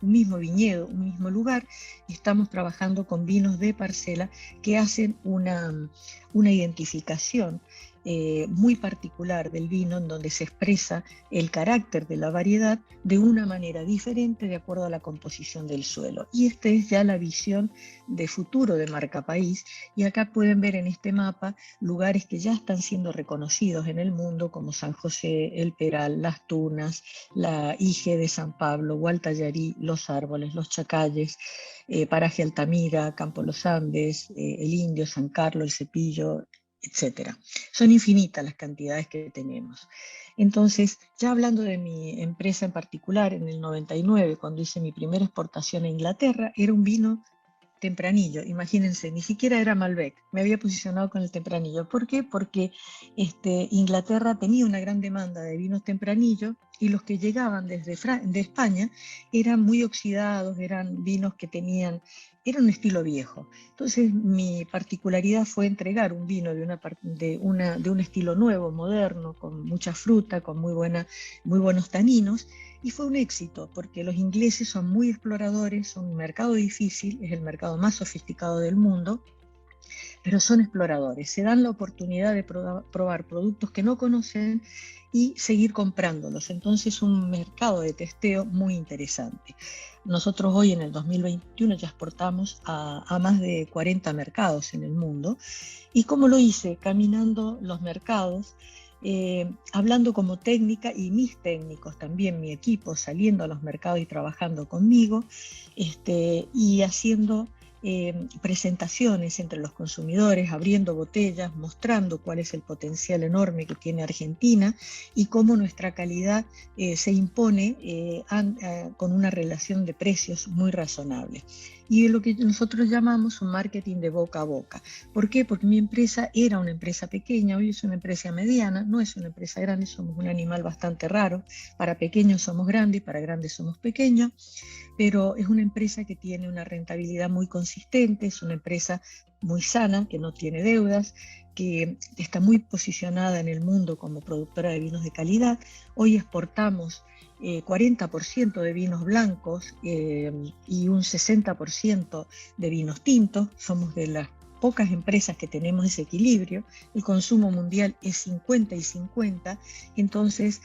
[SPEAKER 15] mismo viñedo, un mismo lugar, estamos trabajando con vinos de parcela que hacen una identificación muy particular del vino, en donde se expresa el carácter de la variedad de una manera diferente de acuerdo a la composición del suelo. Y esta es ya la visión de futuro de Marca País, y acá pueden ver en este mapa lugares que ya están siendo reconocidos en el mundo como San José, El Peral, Las Tunas, la IG de San Pablo, Gualtallarí, Los Árboles, Los Chacalles, Paraje Altamira, Campo Los Andes, El Indio, San Carlos, El Cepillo, etcétera. Son infinitas las cantidades que tenemos. Entonces, ya hablando de mi empresa en particular, en el 99, cuando hice mi primera exportación a Inglaterra, era un vino tempranillo, imagínense, ni siquiera era Malbec, me había posicionado con el tempranillo. ¿Por qué? Porque Inglaterra tenía una gran demanda de vinos tempranillo y los que llegaban de España eran muy oxidados, eran vinos que era un estilo viejo. Entonces mi particularidad fue entregar un vino de un estilo nuevo, moderno, con mucha fruta, con muy buenos taninos, y fue un éxito porque los ingleses son muy exploradores, son un mercado difícil, es el mercado más sofisticado del mundo, pero son exploradores, se dan la oportunidad de probar productos que no conocen y seguir comprándolos. Entonces un mercado de testeo muy interesante. Nosotros hoy en el 2021 ya exportamos a más de 40 mercados en el mundo. ¿Y cómo lo hice? Caminando los mercados, hablando como técnica, y mis técnicos también, mi equipo, saliendo a los mercados y trabajando conmigo, y haciendo presentaciones entre los consumidores, abriendo botellas, mostrando cuál es el potencial enorme que tiene Argentina y cómo nuestra calidad se impone con una relación de precios muy razonable. y lo que nosotros llamamos un marketing de boca a boca. ¿Por qué? Porque mi empresa era una empresa pequeña, hoy es una empresa mediana, no es una empresa grande, somos un animal bastante raro. Para pequeños somos grandes, para grandes somos pequeños, pero es una empresa que tiene una rentabilidad muy consistente, es una empresa muy sana, que no tiene deudas, que está muy posicionada en el mundo como productora de vinos de calidad. Hoy exportamos 40% de vinos blancos y un 60% de vinos tintos. Somos de las pocas empresas que tenemos ese equilibrio. El consumo mundial es 50 y 50, entonces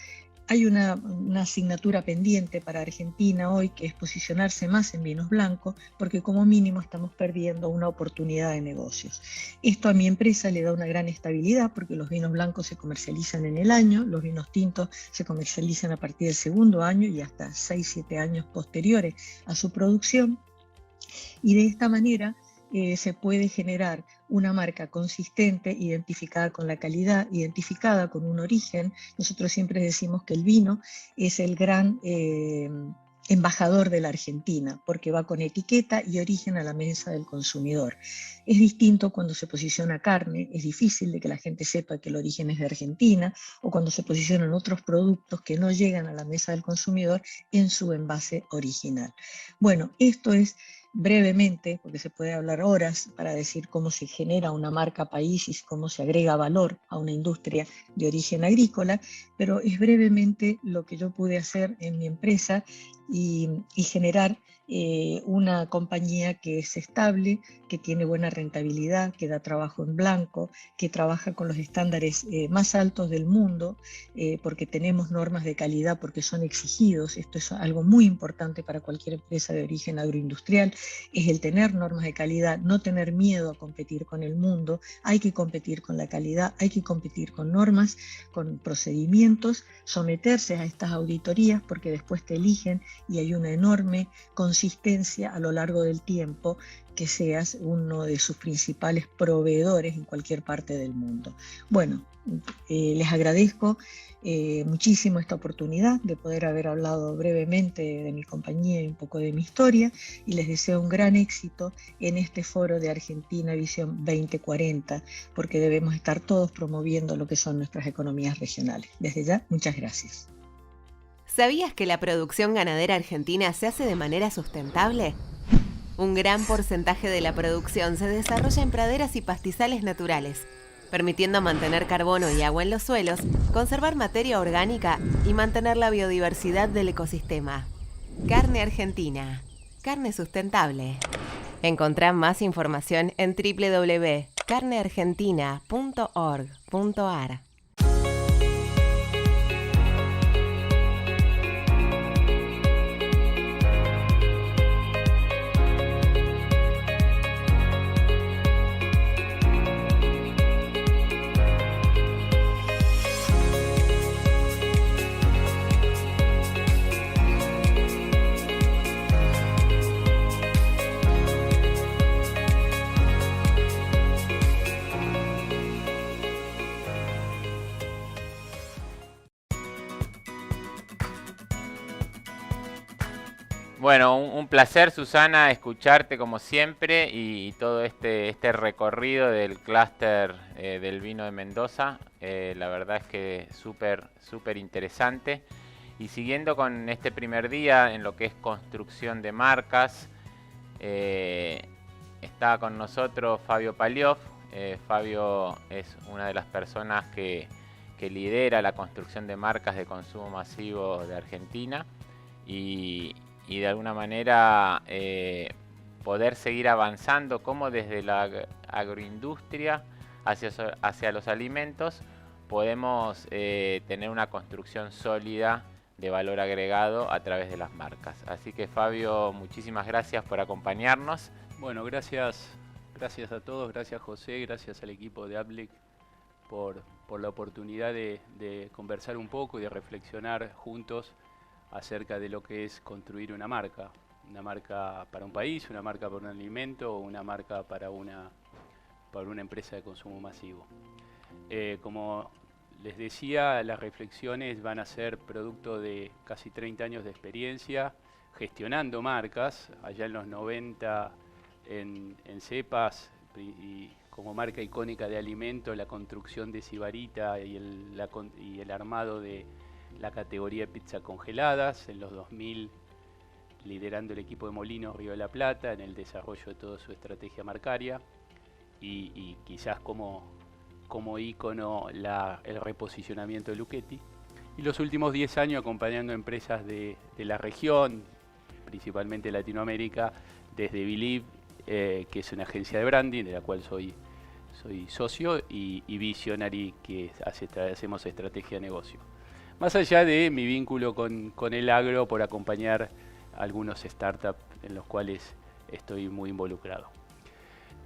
[SPEAKER 15] hay una asignatura pendiente para Argentina hoy, que es posicionarse más en vinos blancos, porque como mínimo estamos perdiendo una oportunidad de negocios. Esto a mi empresa le da una gran estabilidad, porque los vinos blancos se comercializan en el año, los vinos tintos se comercializan a partir del segundo año y hasta 6-7 años posteriores a su producción. Y de esta manera se puede generar una marca consistente, identificada con la calidad, identificada con un origen. Nosotros siempre decimos que el vino es el gran embajador de la Argentina, porque va con etiqueta y origen a la mesa del consumidor. Es distinto cuando se posiciona carne, es difícil de que la gente sepa que el origen es de Argentina, o cuando se posicionan otros productos que no llegan a la mesa del consumidor en su envase original. Bueno, esto es brevemente, porque se puede hablar horas para decir cómo se genera una marca país y cómo se agrega valor a una industria de origen agrícola, pero es brevemente lo que yo pude hacer en mi empresa y generar una compañía que es estable, que tiene buena rentabilidad, que da trabajo en blanco, que trabaja con los estándares más altos del mundo, porque tenemos normas de calidad, porque son exigidos. Esto es algo muy importante para cualquier empresa de origen agroindustrial, es el tener normas de calidad, no tener miedo a competir con el mundo. Hay que competir con la calidad, hay que competir con normas, con procedimientos, someterse a estas auditorías, porque después te eligen y hay una enorme consistencia a lo largo del tiempo, que seas uno de sus principales proveedores en cualquier parte del mundo. Bueno, les agradezco muchísimo esta oportunidad de poder haber hablado brevemente de mi compañía y un poco de mi historia, y les deseo un gran éxito en este foro de Argentina Visión 2040, porque debemos estar todos promoviendo lo que son nuestras economías regionales. Desde ya, muchas gracias.
[SPEAKER 3] ¿Sabías que la producción ganadera argentina se hace de manera sustentable? Un gran porcentaje de la producción se desarrolla en praderas y pastizales naturales, permitiendo mantener carbono y agua en los suelos, conservar materia orgánica y mantener la biodiversidad del ecosistema. Carne argentina. Carne sustentable. Encontrá más información en www.carneargentina.org.ar.
[SPEAKER 5] Bueno, un placer, Susana, escucharte como siempre y todo este recorrido del clúster del vino de Mendoza. La verdad es que súper interesante. Y siguiendo con este primer día en lo que es construcción de marcas, está con nosotros Fabio Paliov. Fabio es una de las personas que lidera la construcción de marcas de consumo masivo de Argentina y de alguna manera poder seguir avanzando como desde la agroindustria hacia los alimentos podemos tener una construcción sólida de valor agregado a través de las marcas. Así que Fabio, muchísimas gracias por acompañarnos.
[SPEAKER 8] Bueno, gracias a todos, gracias José, gracias al equipo de Adblick por la oportunidad de conversar un poco y de reflexionar juntos acerca de lo que es construir una marca para un país, una marca para un alimento o una marca para una empresa de consumo masivo. Como les decía, las reflexiones van a ser producto de casi 30 años de experiencia, gestionando marcas, allá en los 90 en Cepas, y como marca icónica de alimentos, la construcción de Sibarita y el armado de la categoría de pizza congeladas, en los 2000 liderando el equipo de Molinos Río de la Plata en el desarrollo de toda su estrategia marcaria, y quizás como ícono el reposicionamiento de Lucchetti. Y los últimos 10 años acompañando empresas de la región, principalmente Latinoamérica, desde Believe, que es una agencia de branding, de la cual soy socio, y Visionary, que hacemos estrategia de negocio. Más allá de mi vínculo con el agro, por acompañar algunos startups en los cuales estoy muy involucrado.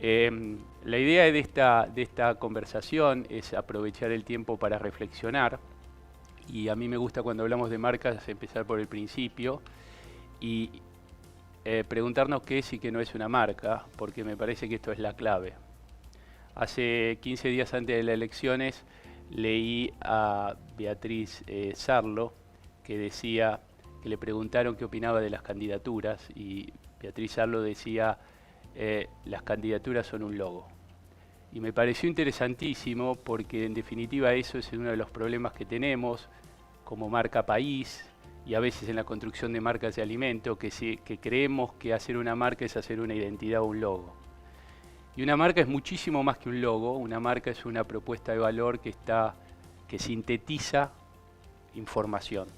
[SPEAKER 8] La idea de esta conversación es aprovechar el tiempo para reflexionar, y a mí me gusta cuando hablamos de marcas empezar por el principio y preguntarnos qué es y qué no es una marca, porque me parece que esto es la clave. Hace 15 días antes de las elecciones leí a Beatriz Sarlo, que decía, que le preguntaron qué opinaba de las candidaturas, y Beatriz Sarlo decía, las candidaturas son un logo. Y me pareció interesantísimo porque en definitiva eso es uno de los problemas que tenemos como marca país, y a veces en la construcción de marcas de alimentos, que creemos que hacer una marca es hacer una identidad o un logo. Y una marca es muchísimo más que un logo. Una marca es una propuesta de valor que sintetiza información.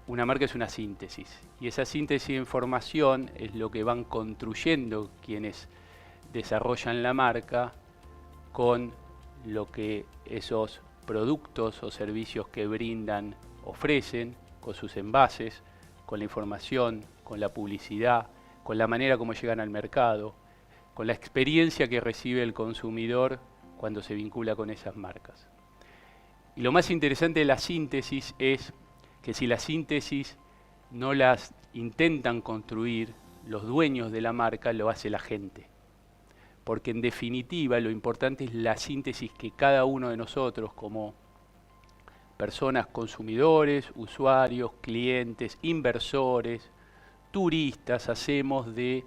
[SPEAKER 8] Una marca es una síntesis, y esa síntesis de información es lo que van construyendo quienes desarrollan la marca con lo que esos productos o servicios que brindan ofrecen, con sus envases, con la información, con la publicidad, con la manera como llegan al mercado, con la experiencia que recibe el consumidor cuando se vincula con esas marcas. Y lo más interesante de la síntesis es que si la síntesis no las intentan construir los dueños de la marca, lo hace la gente. Porque en definitiva lo importante es la síntesis que cada uno de nosotros como personas consumidores, usuarios, clientes, inversores, turistas hacemos de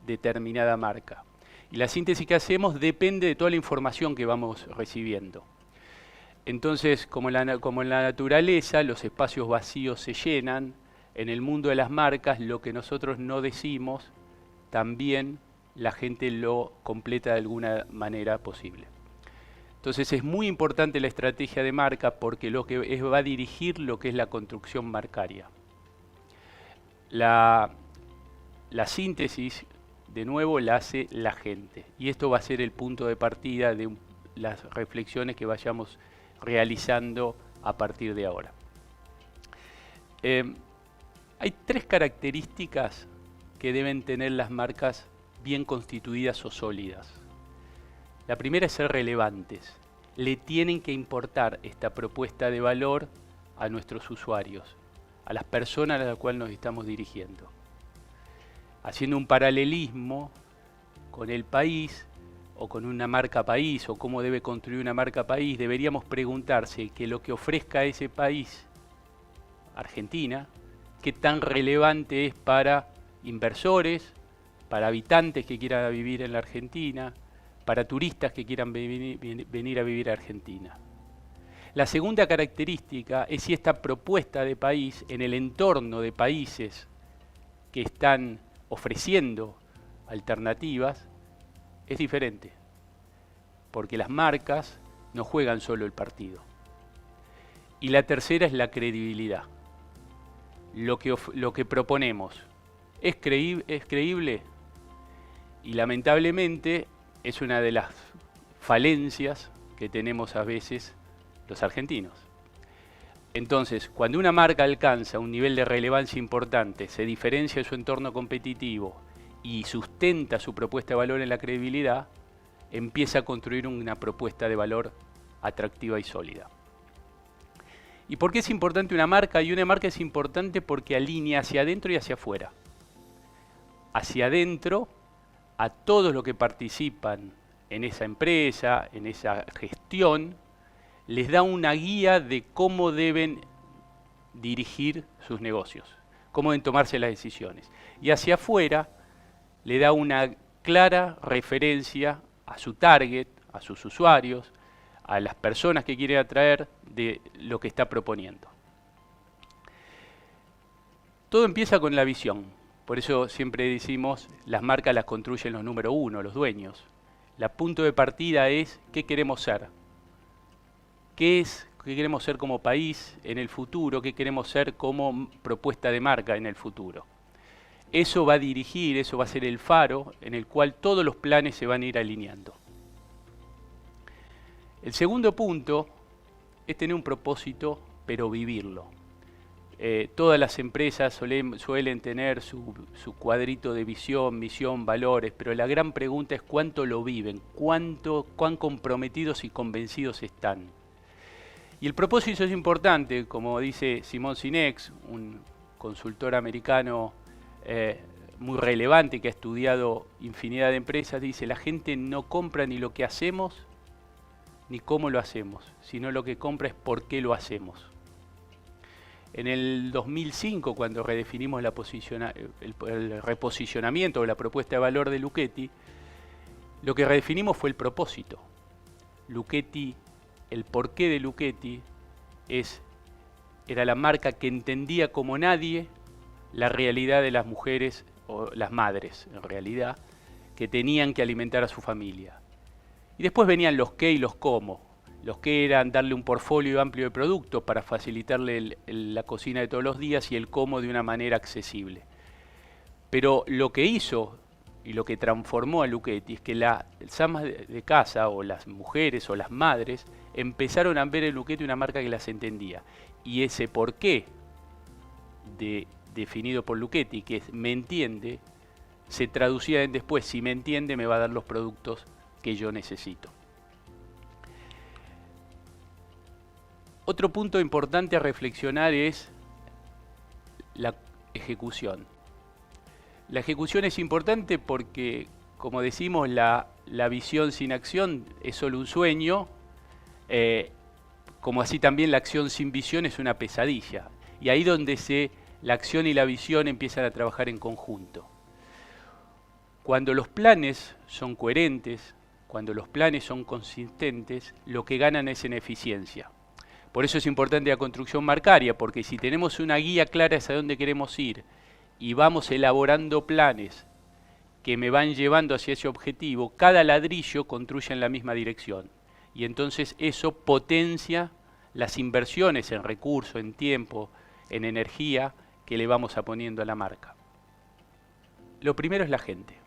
[SPEAKER 8] determinada marca. Y la síntesis que hacemos depende de toda la información que vamos recibiendo. Entonces, como en la naturaleza, los espacios vacíos se llenan. En el mundo de las marcas, lo que nosotros no decimos, también la gente lo completa de alguna manera posible. Entonces es muy importante la estrategia de marca, porque va a dirigir lo que es la construcción marcaria. La síntesis, de nuevo, la hace la gente. Y esto va a ser el punto de partida de las reflexiones que vayamos realizando a partir de ahora. Hay 3 características que deben tener las marcas bien constituidas o sólidas. La primera es ser relevantes. Le tienen que importar esta propuesta de valor a nuestros usuarios, a las personas a las cuales nos estamos dirigiendo. Haciendo un paralelismo con el país o con una marca país, o cómo debe construir una marca país, deberíamos preguntarse que lo que ofrezca ese país, Argentina, qué tan relevante es para inversores, para habitantes que quieran vivir en la Argentina, para turistas que quieran venir a vivir a Argentina. La segunda característica es si esta propuesta de país en el entorno de países que están ofreciendo alternativas es diferente, porque las marcas no juegan solo el partido. Y la tercera es la credibilidad. Lo que proponemos es creíble, y lamentablemente es una de las falencias que tenemos a veces los argentinos. Entonces, cuando una marca alcanza un nivel de relevancia importante, se diferencia de su entorno competitivo y sustenta su propuesta de valor en la credibilidad, empieza a construir una propuesta de valor atractiva y sólida. ¿Y por qué es importante una marca? Y una marca es importante porque alinea hacia adentro y hacia afuera. Hacia adentro, a todos los que participan en esa empresa, en esa gestión, les da una guía de cómo deben dirigir sus negocios, cómo deben tomarse las decisiones. Y hacia afuera le da una clara referencia a su target, a sus usuarios, a las personas que quiere atraer de lo que está proponiendo. Todo empieza con la visión. Por eso siempre decimos, las marcas las construyen los número uno, los dueños. El punto de partida es qué queremos ser. ¿Qué queremos ser como país en el futuro? ¿Qué queremos ser como propuesta de marca en el futuro? Eso va a dirigir, eso va a ser el faro en el cual todos los planes se van a ir alineando. El segundo punto es tener un propósito, pero vivirlo. Todas las empresas suelen tener su cuadrito de visión, misión, valores, pero la gran pregunta es cuánto lo viven, cuán comprometidos y convencidos están. Y el propósito es importante, como dice Simon Sinek, un consultor americano muy relevante que ha estudiado infinidad de empresas, dice: la gente no compra ni lo que hacemos ni cómo lo hacemos, sino lo que compra es por qué lo hacemos. En el 2005, cuando redefinimos el reposicionamiento o la propuesta de valor de Lucchetti, lo que redefinimos fue el propósito. Lucchetti, el porqué de Lucchetti era la marca que entendía como nadie la realidad de las mujeres, o las madres en realidad, que tenían que alimentar a su familia. Y después venían los qué y los cómo. Los que eran darle un portfolio amplio de productos para facilitarle la cocina de todos los días, y el cómo de una manera accesible. Pero lo que hizo y lo que transformó a Lucchetti es que las amas de casa o las mujeres o las madres empezaron a ver en Lucchetti una marca que las entendía. Y ese porqué definido por Lucchetti, que es me entiende, se traducía en después, si me entiende me va a dar los productos que yo necesito. Otro punto importante a reflexionar es la ejecución. La ejecución es importante porque, como decimos, la visión sin acción es solo un sueño, como así también la acción sin visión es una pesadilla. Y ahí donde la acción y la visión empiezan a trabajar en conjunto. Cuando los planes son coherentes, cuando los planes son consistentes, lo que ganan es en eficiencia. Por eso es importante la construcción marcaria, porque si tenemos una guía clara hacia dónde queremos ir y vamos elaborando planes que me van llevando hacia ese objetivo, cada ladrillo construye en la misma dirección. Y entonces eso potencia las inversiones en recursos, en tiempo, en energía que le vamos a poniendo a la marca. Lo primero es la gente.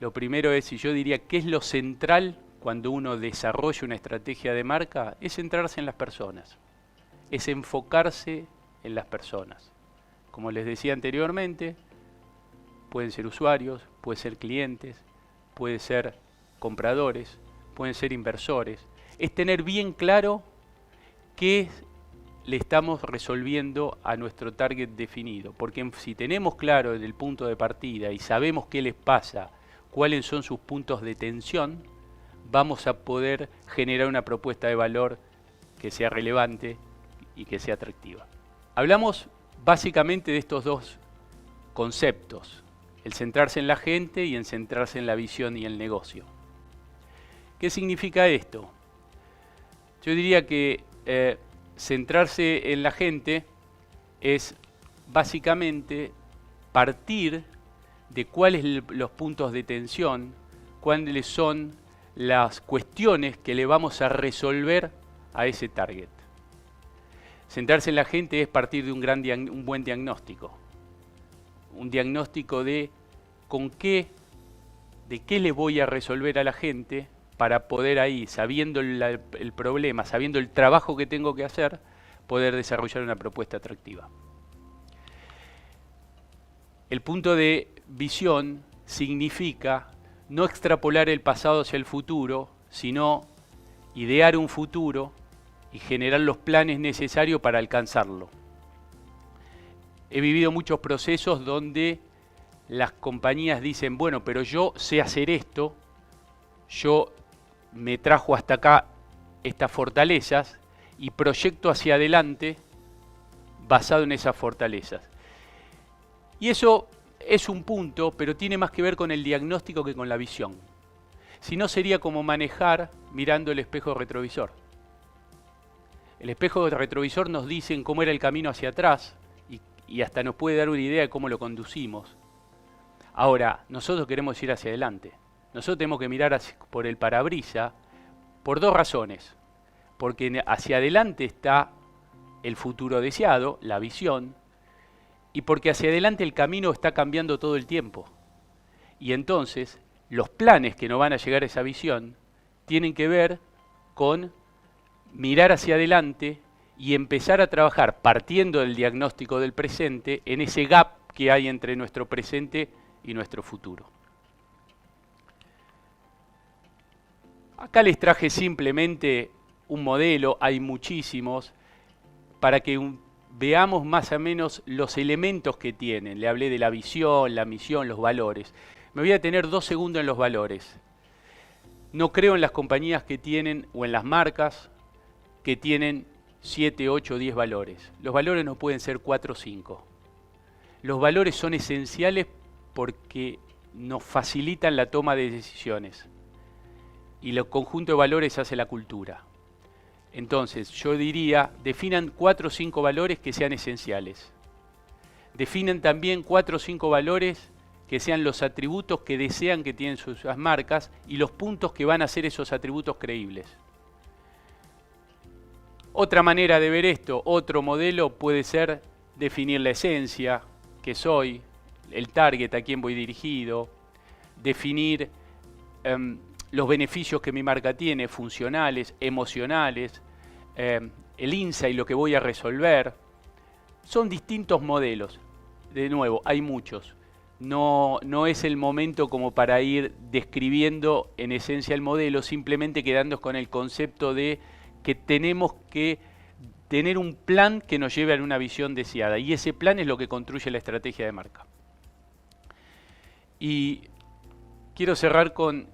[SPEAKER 8] Lo primero es, y yo diría, ¿qué es lo central cuando uno desarrolla una estrategia de marca? Es centrarse en las personas, es enfocarse en las personas. Como les decía anteriormente, pueden ser usuarios, pueden ser clientes, pueden ser compradores, pueden ser inversores. Es tener bien claro qué le estamos resolviendo a nuestro target definido, porque si tenemos claro desde el punto de partida y sabemos qué les pasa, cuáles son sus puntos de tensión, vamos a poder generar una propuesta de valor que sea relevante y que sea atractiva. Hablamos básicamente de estos dos conceptos, el centrarse en la gente y el centrarse en la visión y el negocio. ¿Qué significa esto? Yo diría que centrarse en la gente es básicamente partir de cuáles son los puntos de tensión, cuáles son las cuestiones que le vamos a resolver a ese target. Centrarse en la gente es partir de un buen diagnóstico. Un diagnóstico de qué le voy a resolver a la gente para poder ahí, sabiendo el problema, sabiendo el trabajo que tengo que hacer, poder desarrollar una propuesta atractiva. El punto de visión significa no extrapolar el pasado hacia el futuro, sino idear un futuro y generar los planes necesarios para alcanzarlo. He vivido muchos procesos donde las compañías dicen, bueno, pero yo sé hacer esto, yo me trajo hasta acá estas fortalezas y proyecto hacia adelante basado en esas fortalezas. Y eso es un punto, pero tiene más que ver con el diagnóstico que con la visión. Si no, sería como manejar mirando el espejo retrovisor. El espejo retrovisor nos dice cómo era el camino hacia atrás y hasta nos puede dar una idea de cómo lo conducimos. Ahora, nosotros queremos ir hacia adelante. Nosotros tenemos que mirar por el parabrisas por dos razones. Porque hacia adelante está el futuro deseado, la visión, y porque hacia adelante el camino está cambiando todo el tiempo. Y entonces, los planes que nos van a llegar a esa visión tienen que ver con mirar hacia adelante y empezar a trabajar partiendo del diagnóstico del presente en ese gap que hay entre nuestro presente y nuestro futuro. Acá les traje simplemente un modelo, hay muchísimos, para que veamos más o menos los elementos que tienen. Le hablé de la visión, la misión, los valores. Me voy a tener 2 segundos en los valores. No creo en las compañías que tienen, o en las marcas, que tienen 7, 8, 10 valores. Los valores no pueden ser 4 o 5. Los valores son esenciales porque nos facilitan la toma de decisiones. Y el conjunto de valores hace la cultura. Entonces, yo diría, definan 4 o 5 valores que sean esenciales. Definan también 4 o 5 valores que sean los atributos que desean que tienen sus marcas y los puntos que van a hacer esos atributos creíbles. Otra manera de ver esto, otro modelo puede ser definir la esencia, que soy, el target, a quién voy dirigido, definir los beneficios que mi marca tiene, funcionales, emocionales, el insight, lo que voy a resolver. Son distintos modelos. De nuevo, hay muchos. No es el momento como para ir describiendo en esencia el modelo, simplemente quedándonos con el concepto de que tenemos que tener un plan que nos lleve a una visión deseada. Y ese plan es lo que construye la estrategia de marca. Y quiero cerrar con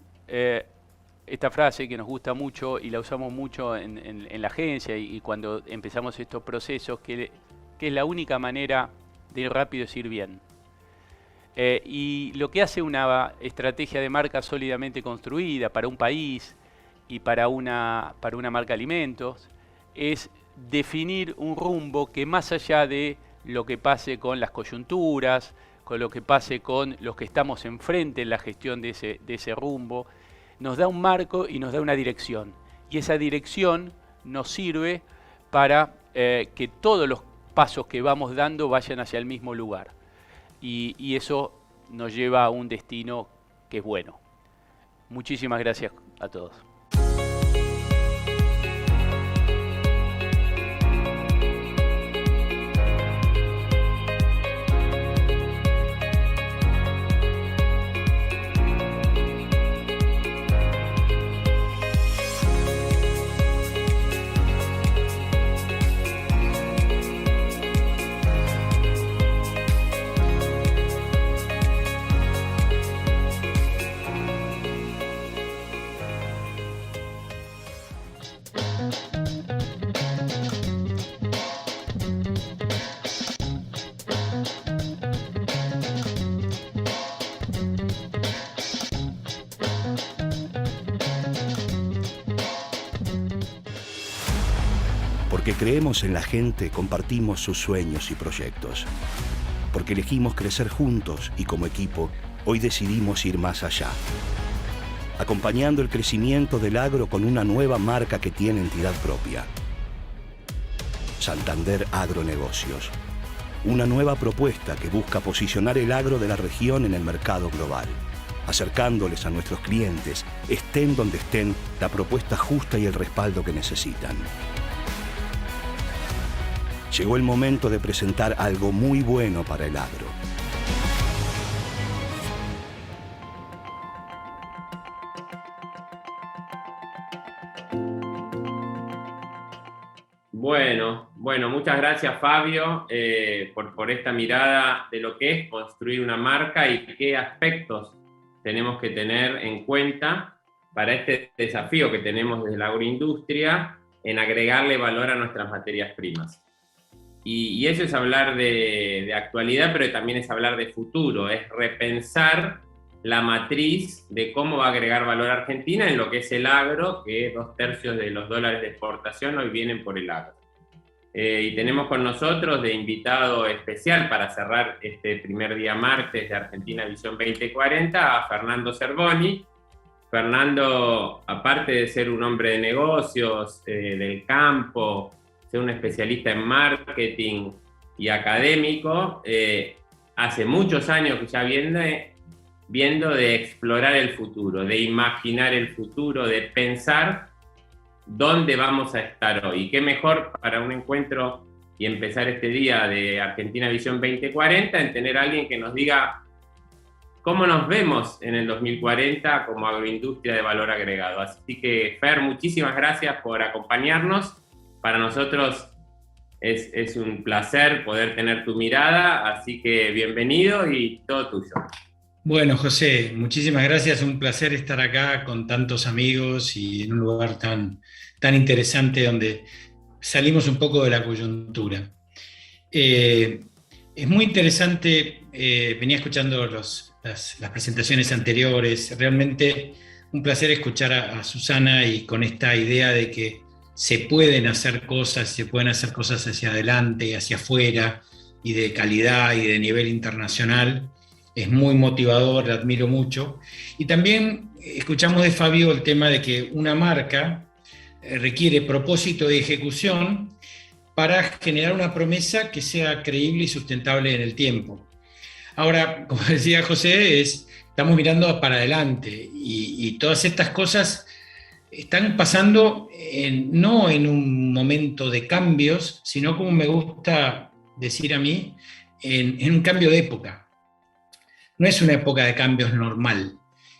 [SPEAKER 8] esta frase que nos gusta mucho y la usamos mucho en la agencia y cuando empezamos estos procesos, que es la única manera de ir rápido es ir bien. Y lo que hace una estrategia de marca sólidamente construida para un país y para una marca de alimentos es definir un rumbo que, más allá de lo que pase con las coyunturas, con lo que pase con los que estamos enfrente en la gestión de ese rumbo, nos da un marco y nos da una dirección. Y esa dirección nos sirve para que todos los pasos que vamos dando vayan hacia el mismo lugar. Y eso nos lleva a un destino que es bueno. Muchísimas gracias a todos.
[SPEAKER 4] Porque creemos en la gente, compartimos sus sueños y proyectos. Porque elegimos crecer juntos y como equipo, hoy decidimos ir más allá. Acompañando el crecimiento del agro con una nueva marca que tiene entidad propia. Santander Agronegocios. Una nueva propuesta que busca posicionar el agro de la región en el mercado global, acercándoles a nuestros clientes, estén donde estén, la propuesta justa y el respaldo que necesitan. Llegó el momento de presentar algo muy bueno para el agro.
[SPEAKER 5] Bueno, muchas gracias, Fabio, por esta mirada de lo que es construir una marca y qué aspectos tenemos que tener en cuenta para este desafío que tenemos desde la agroindustria en agregarle valor a nuestras materias primas. Y eso es hablar de actualidad, pero también es hablar de futuro, es repensar la matriz de cómo va a agregar valor a Argentina en lo que es el agro, que 2/3 de los dólares de exportación hoy vienen por el agro. Y tenemos con nosotros de invitado especial para cerrar este primer día martes de Argentina Visión 2040 a Fernando Cervoni. Fernando, aparte de ser un hombre de negocios, del campo, ser un especialista en marketing y académico, hace muchos años que ya viendo de explorar el futuro, de imaginar el futuro, de pensar dónde vamos a estar hoy. Y qué mejor para un encuentro y empezar este día de Argentina Visión 2040 en tener a alguien que nos diga cómo nos vemos en el 2040 como agroindustria de valor agregado. Así que, Fer, muchísimas gracias por acompañarnos. Para nosotros es un placer poder tener tu mirada, así que bienvenido y todo tuyo.
[SPEAKER 16] Bueno, José, muchísimas gracias, un placer estar acá con tantos amigos y en un lugar tan interesante donde salimos un poco de la coyuntura. Es muy interesante, venía escuchando las presentaciones anteriores, realmente un placer escuchar a Susana y con esta idea de que se pueden hacer cosas hacia adelante y hacia afuera, y de calidad y de nivel internacional. Es muy motivador, la admiro mucho. Y también escuchamos de Fabio el tema de que una marca requiere propósito y ejecución para generar una promesa que sea creíble y sustentable en el tiempo. Ahora, como decía José, estamos mirando para adelante y todas estas cosas están pasando no en un momento de cambios, sino, como me gusta decir a mí, en un cambio de época. No es una época de cambios normal.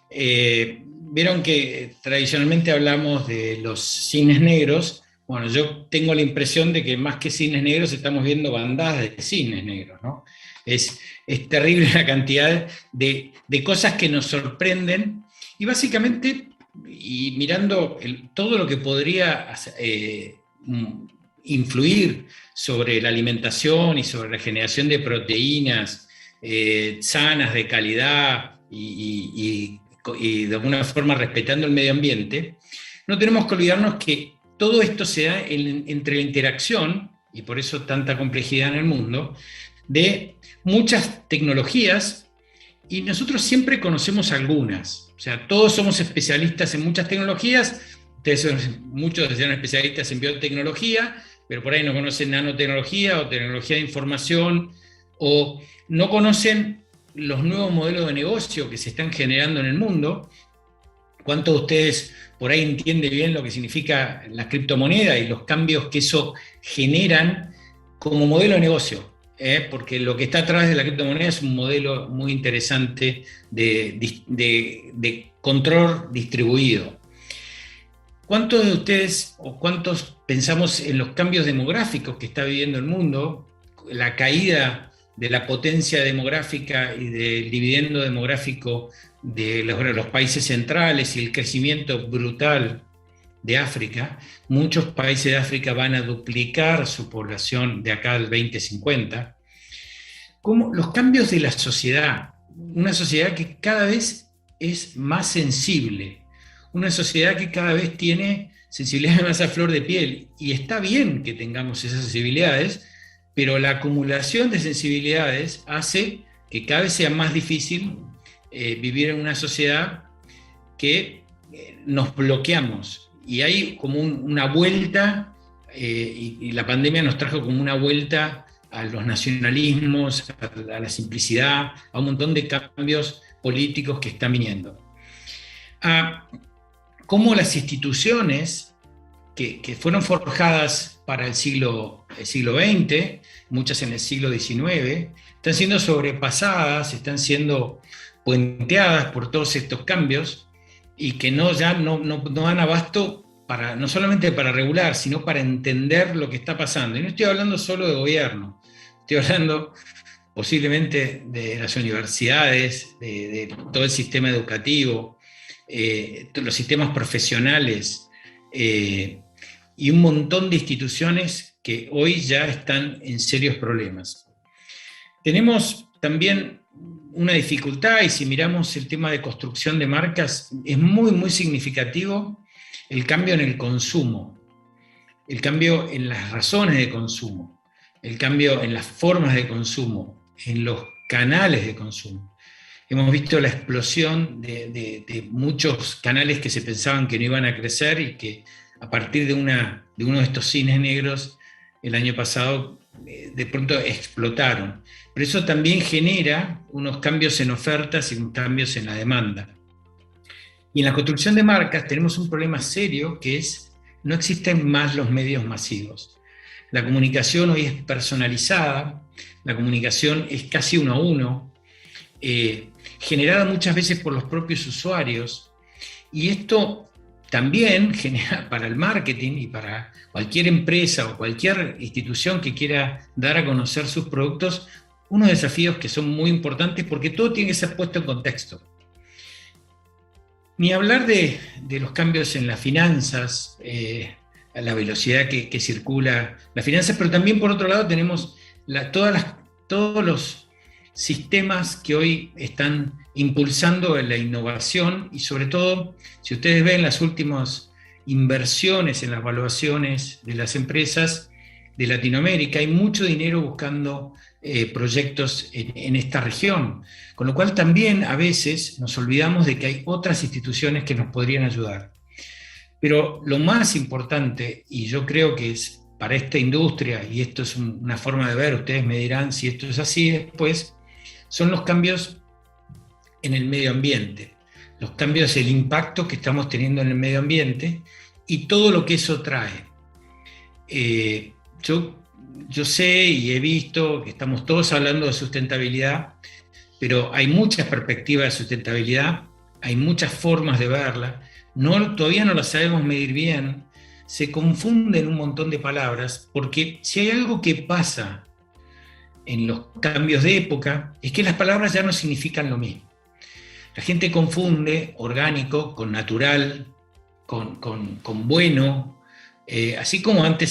[SPEAKER 16] Vieron que tradicionalmente hablamos de los cisnes negros. Bueno, yo tengo la impresión de que más que cisnes negros estamos viendo bandadas de cisnes negros, ¿no? Es terrible la cantidad de cosas que nos sorprenden y básicamente, y mirando todo lo que podría influir sobre la alimentación y sobre la generación de proteínas sanas, de calidad y de alguna forma respetando el medio ambiente, no tenemos que olvidarnos que todo esto se da entre la interacción, y por eso tanta complejidad en el mundo, de muchas tecnologías, y nosotros siempre conocemos algunas. O sea, todos somos especialistas en muchas tecnologías, muchos son especialistas en biotecnología, pero por ahí no conocen nanotecnología o tecnología de información, o no conocen los nuevos modelos de negocio que se están generando en el mundo. ¿Cuántos de ustedes por ahí entienden bien lo que significa la criptomoneda y los cambios que eso generan como modelo de negocio? Porque lo que está atrás de la criptomoneda es un modelo muy interesante de control distribuido. ¿Cuántos de ustedes o cuántos pensamos en los cambios demográficos que está viviendo el mundo, la caída de la potencia demográfica y del dividendo demográfico de los países centrales y el crecimiento brutal de África? Muchos países de África van a duplicar su población de acá al 2050. Como los cambios de la sociedad, una sociedad que cada vez es más sensible, una sociedad que cada vez tiene sensibilidad más a flor de piel, y está bien que tengamos esas sensibilidades, pero la acumulación de sensibilidades hace que cada vez sea más difícil vivir en una sociedad que nos bloqueamos. Y hay como una vuelta, y la pandemia nos trajo como una vuelta a los nacionalismos, a la simplicidad, a un montón de cambios políticos que están viniendo. Cómo las instituciones que fueron forjadas para el siglo XX, muchas en el siglo XIX, están siendo sobrepasadas, están siendo puenteadas por todos estos cambios, y que no dan abasto no solamente para regular, sino para entender lo que está pasando. Y no estoy hablando solo de gobierno, estoy hablando posiblemente de las universidades, de todo el sistema educativo, los sistemas profesionales, y un montón de instituciones que hoy ya están en serios problemas. Tenemos también una dificultad, y si miramos el tema de construcción de marcas, es muy, muy significativo el cambio en el consumo, el cambio en las razones de consumo, el cambio en las formas de consumo, en los canales de consumo. Hemos visto la explosión de muchos canales que se pensaban que no iban a crecer y que a partir de uno de estos cines negros el año pasado de pronto explotaron. Pero eso también genera unos cambios en ofertas y unos cambios en la demanda. Y en la construcción de marcas tenemos un problema serio, que es no existen más los medios masivos. La comunicación hoy es personalizada, la comunicación es casi uno a uno, generada muchas veces por los propios usuarios, y esto también genera para el marketing y para cualquier empresa o cualquier institución que quiera dar a conocer sus productos, unos desafíos que son muy importantes porque todo tiene que ser puesto en contexto. Ni hablar de los cambios en las finanzas, a la velocidad que circula las finanzas, pero también por otro lado tenemos todos los sistemas que hoy están impulsando la innovación y sobre todo, si ustedes ven las últimas inversiones en las valuaciones de las empresas de Latinoamérica, hay mucho dinero buscando proyectos en esta región, con lo cual también a veces nos olvidamos de que hay otras instituciones que nos podrían ayudar. Pero lo más importante, y yo creo que es para esta industria, y esto es una forma de ver, ustedes me dirán si esto es así después, son los cambios en el medio ambiente, los cambios, el impacto que estamos teniendo en el medio ambiente y todo lo que eso trae. Yo sé y he visto que estamos todos hablando de sustentabilidad, pero hay muchas perspectivas de sustentabilidad, hay muchas formas de verla, todavía no las sabemos medir bien, se confunden un montón de palabras, porque si hay algo que pasa en los cambios de época, es que las palabras ya no significan lo mismo. La gente confunde orgánico con natural, con bueno, así como antes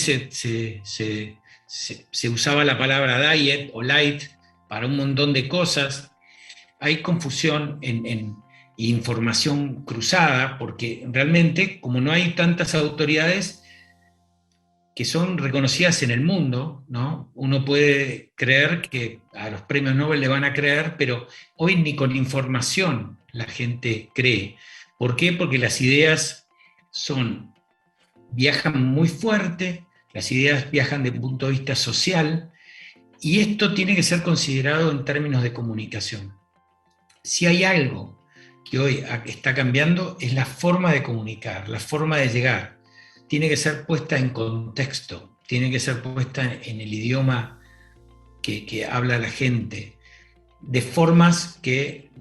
[SPEAKER 16] se usaba la palabra diet o light para un montón de cosas, hay confusión en información cruzada, porque realmente, como no hay tantas autoridades que son reconocidas en el mundo, ¿no? Uno puede creer que a los premios Nobel le van a creer, pero hoy ni con información la gente cree. ¿Por qué? Porque las ideas viajan muy fuerte, las ideas viajan desde un punto de vista social, y esto tiene que ser considerado en términos de comunicación. Si hay algo que hoy está cambiando, es la forma de comunicar, la forma de llegar. Tiene que ser puesta en contexto, tiene que ser puesta en el idioma que habla la gente, de formas que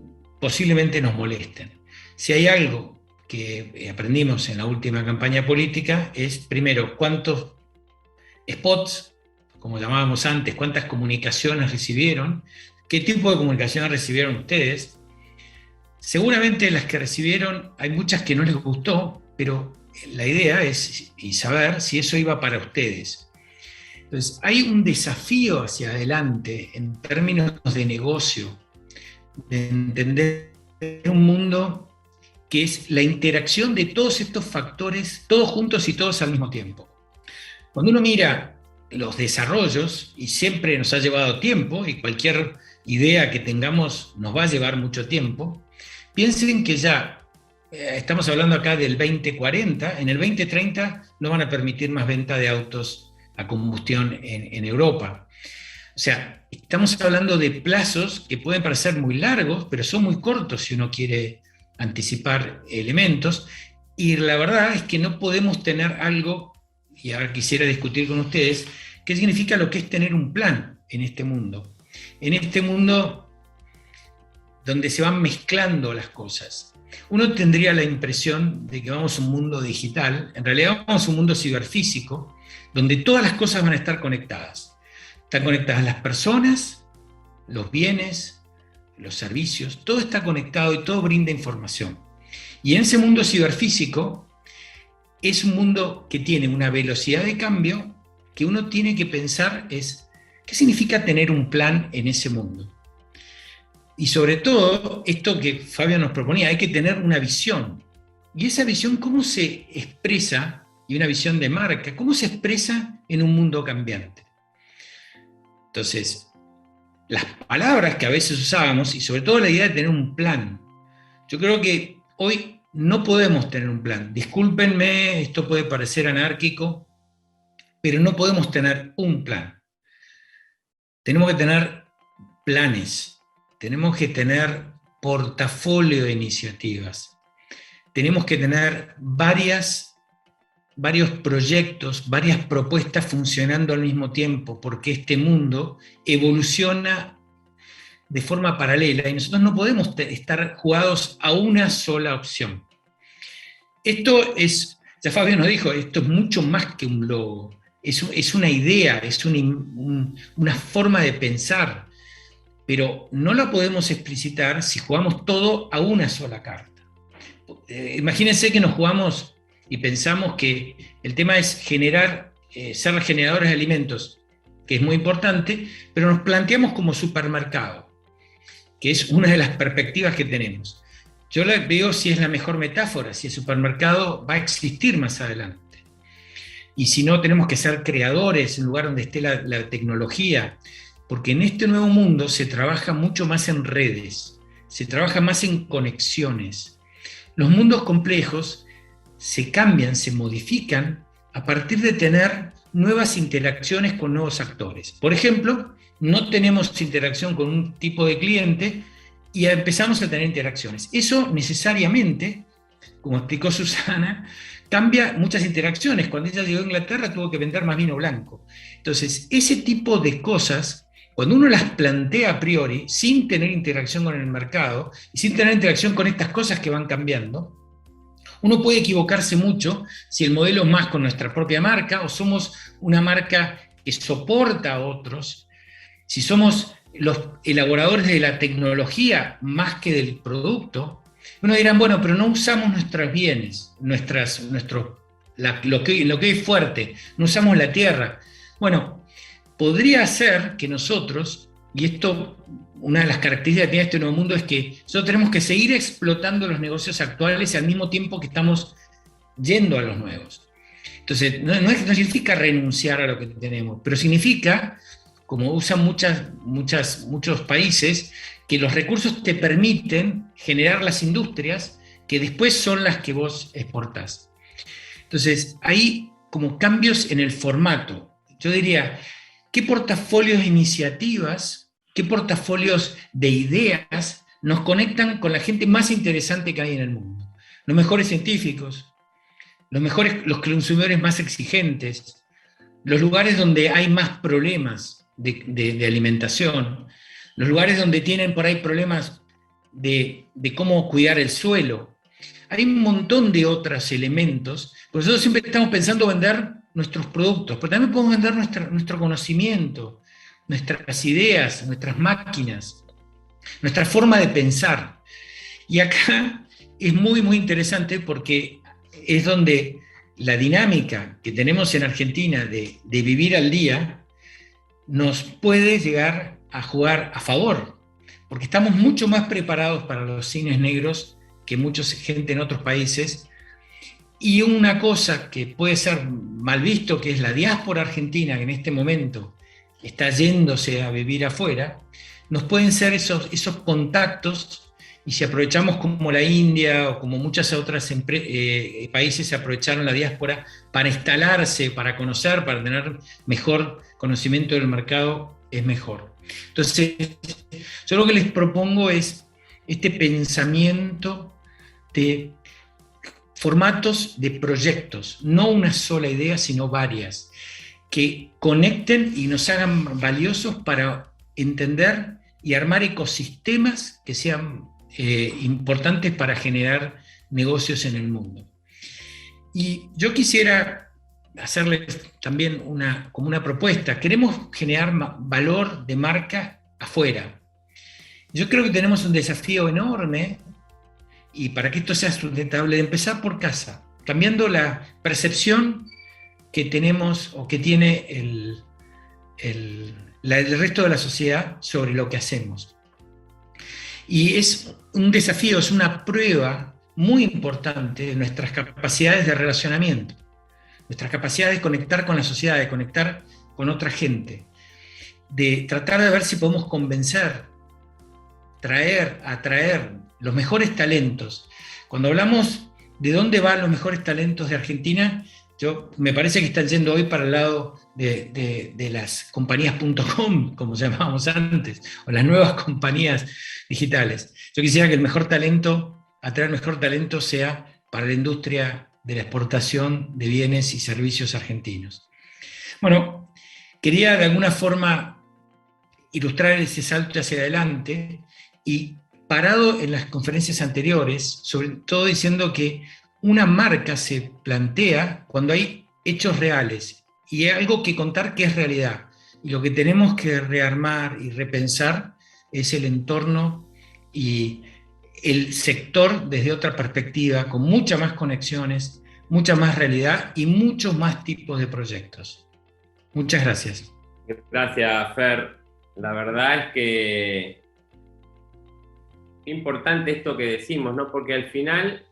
[SPEAKER 16] posiblemente nos molesten. Si hay algo que aprendimos en la última campaña política es, primero, cuántos spots, como llamábamos antes, cuántas comunicaciones recibieron, qué tipo de comunicaciones recibieron ustedes. Seguramente las que recibieron, hay muchas que no les gustó, pero la idea es saber si eso iba para ustedes. Entonces, hay un desafío hacia adelante en términos de negocio, de entender un mundo que es la interacción de todos estos factores, todos juntos y todos al mismo tiempo. Cuando uno mira los desarrollos, y siempre nos ha llevado tiempo, y cualquier idea que tengamos nos va a llevar mucho tiempo, piensen que ya estamos hablando acá del 2040, en el 2030 no van a permitir más venta de autos a combustión en Europa. O sea, estamos hablando de plazos que pueden parecer muy largos, pero son muy cortos si uno quiere anticipar elementos, y la verdad es que no podemos tener algo, y ahora quisiera discutir con ustedes, qué significa lo que es tener un plan en este mundo. En este mundo donde se van mezclando las cosas. Uno tendría la impresión de que vamos a un mundo digital, en realidad vamos a un mundo ciberfísico, donde todas las cosas van a estar conectadas. Están conectadas las personas, los bienes, los servicios, todo está conectado y todo brinda información. Y en ese mundo ciberfísico es un mundo que tiene una velocidad de cambio que uno tiene que pensar es, ¿qué significa tener un plan en ese mundo? Y sobre todo, esto que Fabio nos proponía, hay que tener una visión. Y esa visión, ¿cómo se expresa? Y una visión de marca, ¿cómo se expresa en un mundo cambiante? Entonces, las palabras que a veces usábamos, y sobre todo la idea de tener un plan. Yo creo que hoy no podemos tener un plan. Discúlpenme, esto puede parecer anárquico, pero no podemos tener un plan. Tenemos que tener planes, tenemos que tener portafolio de iniciativas, tenemos que tener varios proyectos, varias propuestas funcionando al mismo tiempo, porque este mundo evoluciona de forma paralela y nosotros no podemos estar jugados a una sola opción. Esto es, ya Fabio nos dijo, esto es mucho más que un logo, es una idea, es una forma de pensar, pero no la podemos explicitar si jugamos todo a una sola carta. Imagínense que nos jugamos y pensamos que el tema es ser generadores de alimentos, que es muy importante, pero nos planteamos como supermercado, que es una de las perspectivas que tenemos. Yo la veo si es la mejor metáfora, si el supermercado va a existir más adelante. Y si no, tenemos que ser creadores en un lugar donde esté la tecnología, porque en este nuevo mundo se trabaja mucho más en redes, se trabaja más en conexiones. Los mundos complejos se cambian, se modifican a partir de tener nuevas interacciones con nuevos actores. Por ejemplo, no tenemos interacción con un tipo de cliente y empezamos a tener interacciones. Eso necesariamente, como explicó Susana, cambia muchas interacciones. Cuando ella llegó a Inglaterra tuvo que vender más vino blanco. Entonces, ese tipo de cosas, cuando uno las plantea a priori, sin tener interacción con el mercado y sin tener interacción con estas cosas que van cambiando, uno puede equivocarse mucho si el modelo es más con nuestra propia marca o somos una marca que soporta a otros, si somos los elaboradores de la tecnología más que del producto. Uno dirán, bueno, pero no usamos nuestros bienes, lo que es fuerte, no usamos la tierra. Bueno, podría ser que nosotros, y esto, una de las características que tiene este nuevo mundo es que nosotros tenemos que seguir explotando los negocios actuales al mismo tiempo que estamos yendo a los nuevos. Entonces, no significa renunciar a lo que tenemos, pero significa, como usan muchos países, que los recursos te permiten generar las industrias que después son las que vos exportás. Entonces, hay como cambios en el formato. Yo diría, ¿qué portafolios de iniciativas, qué portafolios de ideas nos conectan con la gente más interesante que hay en el mundo? Los mejores científicos, los consumidores más exigentes, los lugares donde hay más problemas de alimentación, los lugares donde tienen por ahí problemas de cómo cuidar el suelo. Hay un montón de otros elementos, porque nosotros siempre estamos pensando vender nuestros productos, pero también podemos vender nuestro conocimiento, nuestras ideas, nuestras máquinas, nuestra forma de pensar. Y acá es muy, muy interesante porque es donde la dinámica que tenemos en Argentina de vivir al día nos puede llegar a jugar a favor, porque estamos mucho más preparados para los cines negros que mucha gente en otros países. Y una cosa que puede ser mal visto, que es la diáspora argentina, que en este momento está yéndose a vivir afuera, nos pueden ser esos contactos, y si aprovechamos como la India o como muchas otras países se aprovecharon la diáspora para instalarse, para conocer, para tener mejor conocimiento del mercado, es mejor. Entonces, yo lo que les propongo es este pensamiento de formatos de proyectos, no una sola idea, sino varias, que conecten y nos hagan valiosos para entender y armar ecosistemas que sean importantes para generar negocios en el mundo. Y yo quisiera hacerles también como una propuesta. Queremos generar valor de marca afuera. Yo creo que tenemos un desafío enorme, y para que esto sea sustentable, de empezar por casa, cambiando la percepción que tenemos o que tiene el resto de la sociedad sobre lo que hacemos. Y es un desafío, es una prueba muy importante de nuestras capacidades de relacionamiento, nuestras capacidades de conectar con la sociedad, de conectar con otra gente, de tratar de ver si podemos convencer, atraer los mejores talentos. Cuando hablamos de dónde van los mejores talentos de Argentina, me parece que están yendo hoy para el lado de las compañías.com, como llamábamos antes, o las nuevas compañías digitales. Yo quisiera que atraer mejor talento sea para la industria de la exportación de bienes y servicios argentinos. Bueno, quería de alguna forma ilustrar ese salto hacia adelante y parado en las conferencias anteriores, sobre todo diciendo que una marca se plantea cuando hay hechos reales y hay algo que contar que es realidad. Y lo que tenemos que rearmar y repensar es el entorno y el sector desde otra perspectiva, con muchas más conexiones, mucha más realidad y muchos más tipos de proyectos. Muchas gracias.
[SPEAKER 5] Gracias, Fer. La verdad es que es importante esto que decimos, ¿no? Porque al final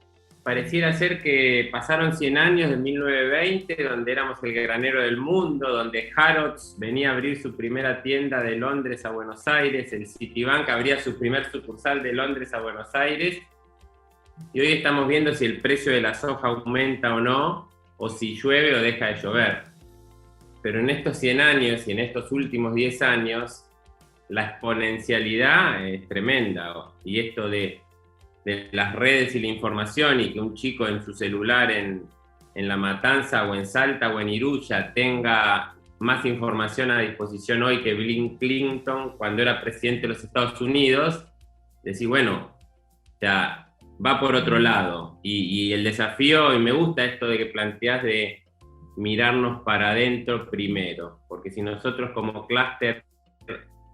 [SPEAKER 5] pareciera ser que pasaron 100 años de 1920, donde éramos el granero del mundo, donde Harrods venía a abrir su primera tienda de Londres a Buenos Aires, el Citibank abría su primer sucursal de Londres a Buenos Aires, y hoy estamos viendo si el precio de la soja aumenta o no, o si llueve o deja de llover. Pero en estos 100 años y en estos últimos 10 años, la exponencialidad es tremenda, y esto de las redes y la información, y que un chico en su celular en La Matanza o en Salta o en Iruya tenga más información a disposición hoy que Bill Clinton cuando era presidente de los Estados Unidos, decir, bueno, ya va por otro lado. Y el desafío, y me gusta esto de que planteás de mirarnos para adentro primero, porque si nosotros como clúster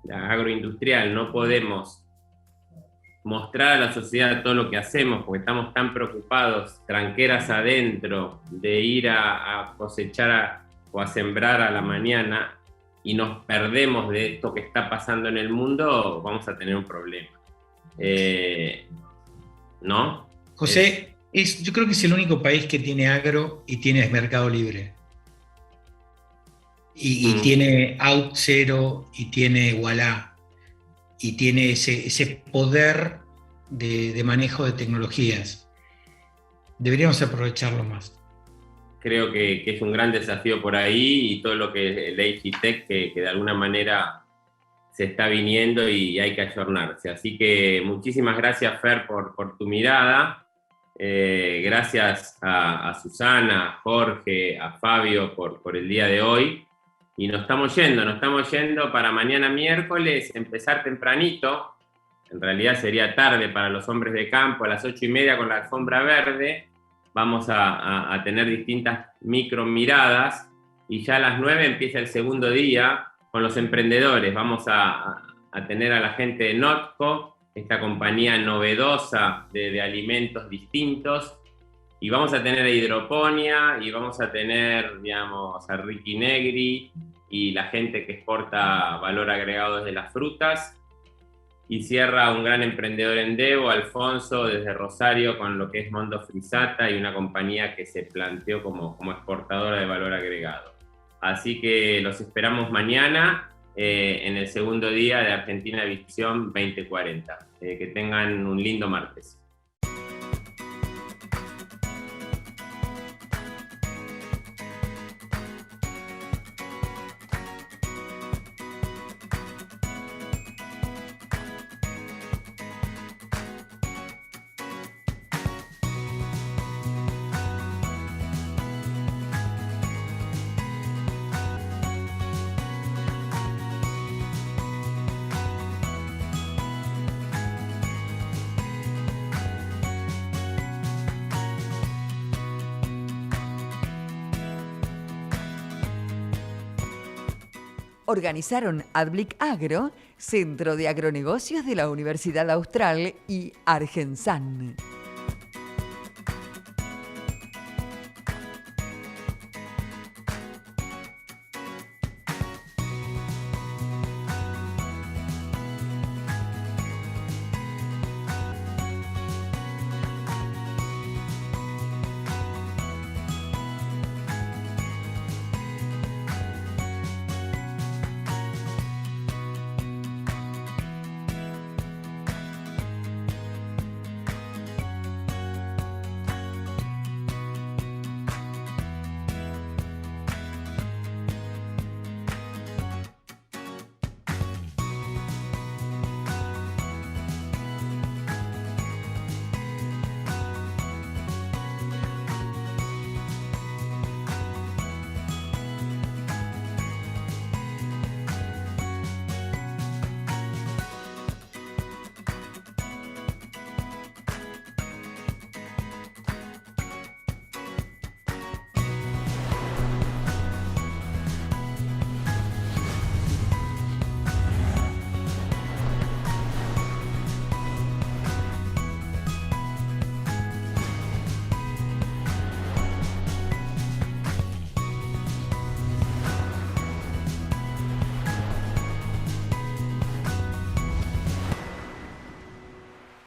[SPEAKER 5] agroindustrial no podemos mostrar a la sociedad todo lo que hacemos, porque estamos tan preocupados, tranqueras adentro, de ir a cosechar o a sembrar a la mañana, y nos perdemos de esto que está pasando en el mundo, vamos a tener un problema. ¿No?
[SPEAKER 16] José, yo creo que es el único país que tiene agro y tiene mercado libre. Y tiene Out Zero, y tiene Wallah, y tiene ese poder de manejo de tecnologías. Deberíamos aprovecharlo más.
[SPEAKER 5] Creo que es un gran desafío por ahí, y todo lo que el Agitech que de alguna manera se está viniendo y hay que ayornarse. Así que muchísimas gracias, Fer, por tu mirada. Gracias a Susana, a Jorge, a Fabio por el día de hoy. Y nos estamos yendo para mañana miércoles, empezar tempranito. En realidad sería tarde para los hombres de campo, a las 8:30 con la alfombra verde. Vamos a tener distintas micro miradas, y ya a las 9 empieza el segundo día con los emprendedores. Vamos a tener a la gente de Notco, esta compañía novedosa de alimentos distintos, y vamos a tener a Hidroponía, y vamos a tener, digamos, a Ricky Negri y la gente que exporta valor agregado desde las frutas. Y cierra un gran emprendedor en Debo, Alfonso, desde Rosario, con lo que es Mondo Frisata, y una compañía que se planteó como exportadora de valor agregado. Así que los esperamos mañana en el segundo día de Argentina Visión 2040. Que tengan un lindo martes.
[SPEAKER 1] Organizaron Adblick Agro, Centro de Agronegocios de la Universidad Austral, y Argensan.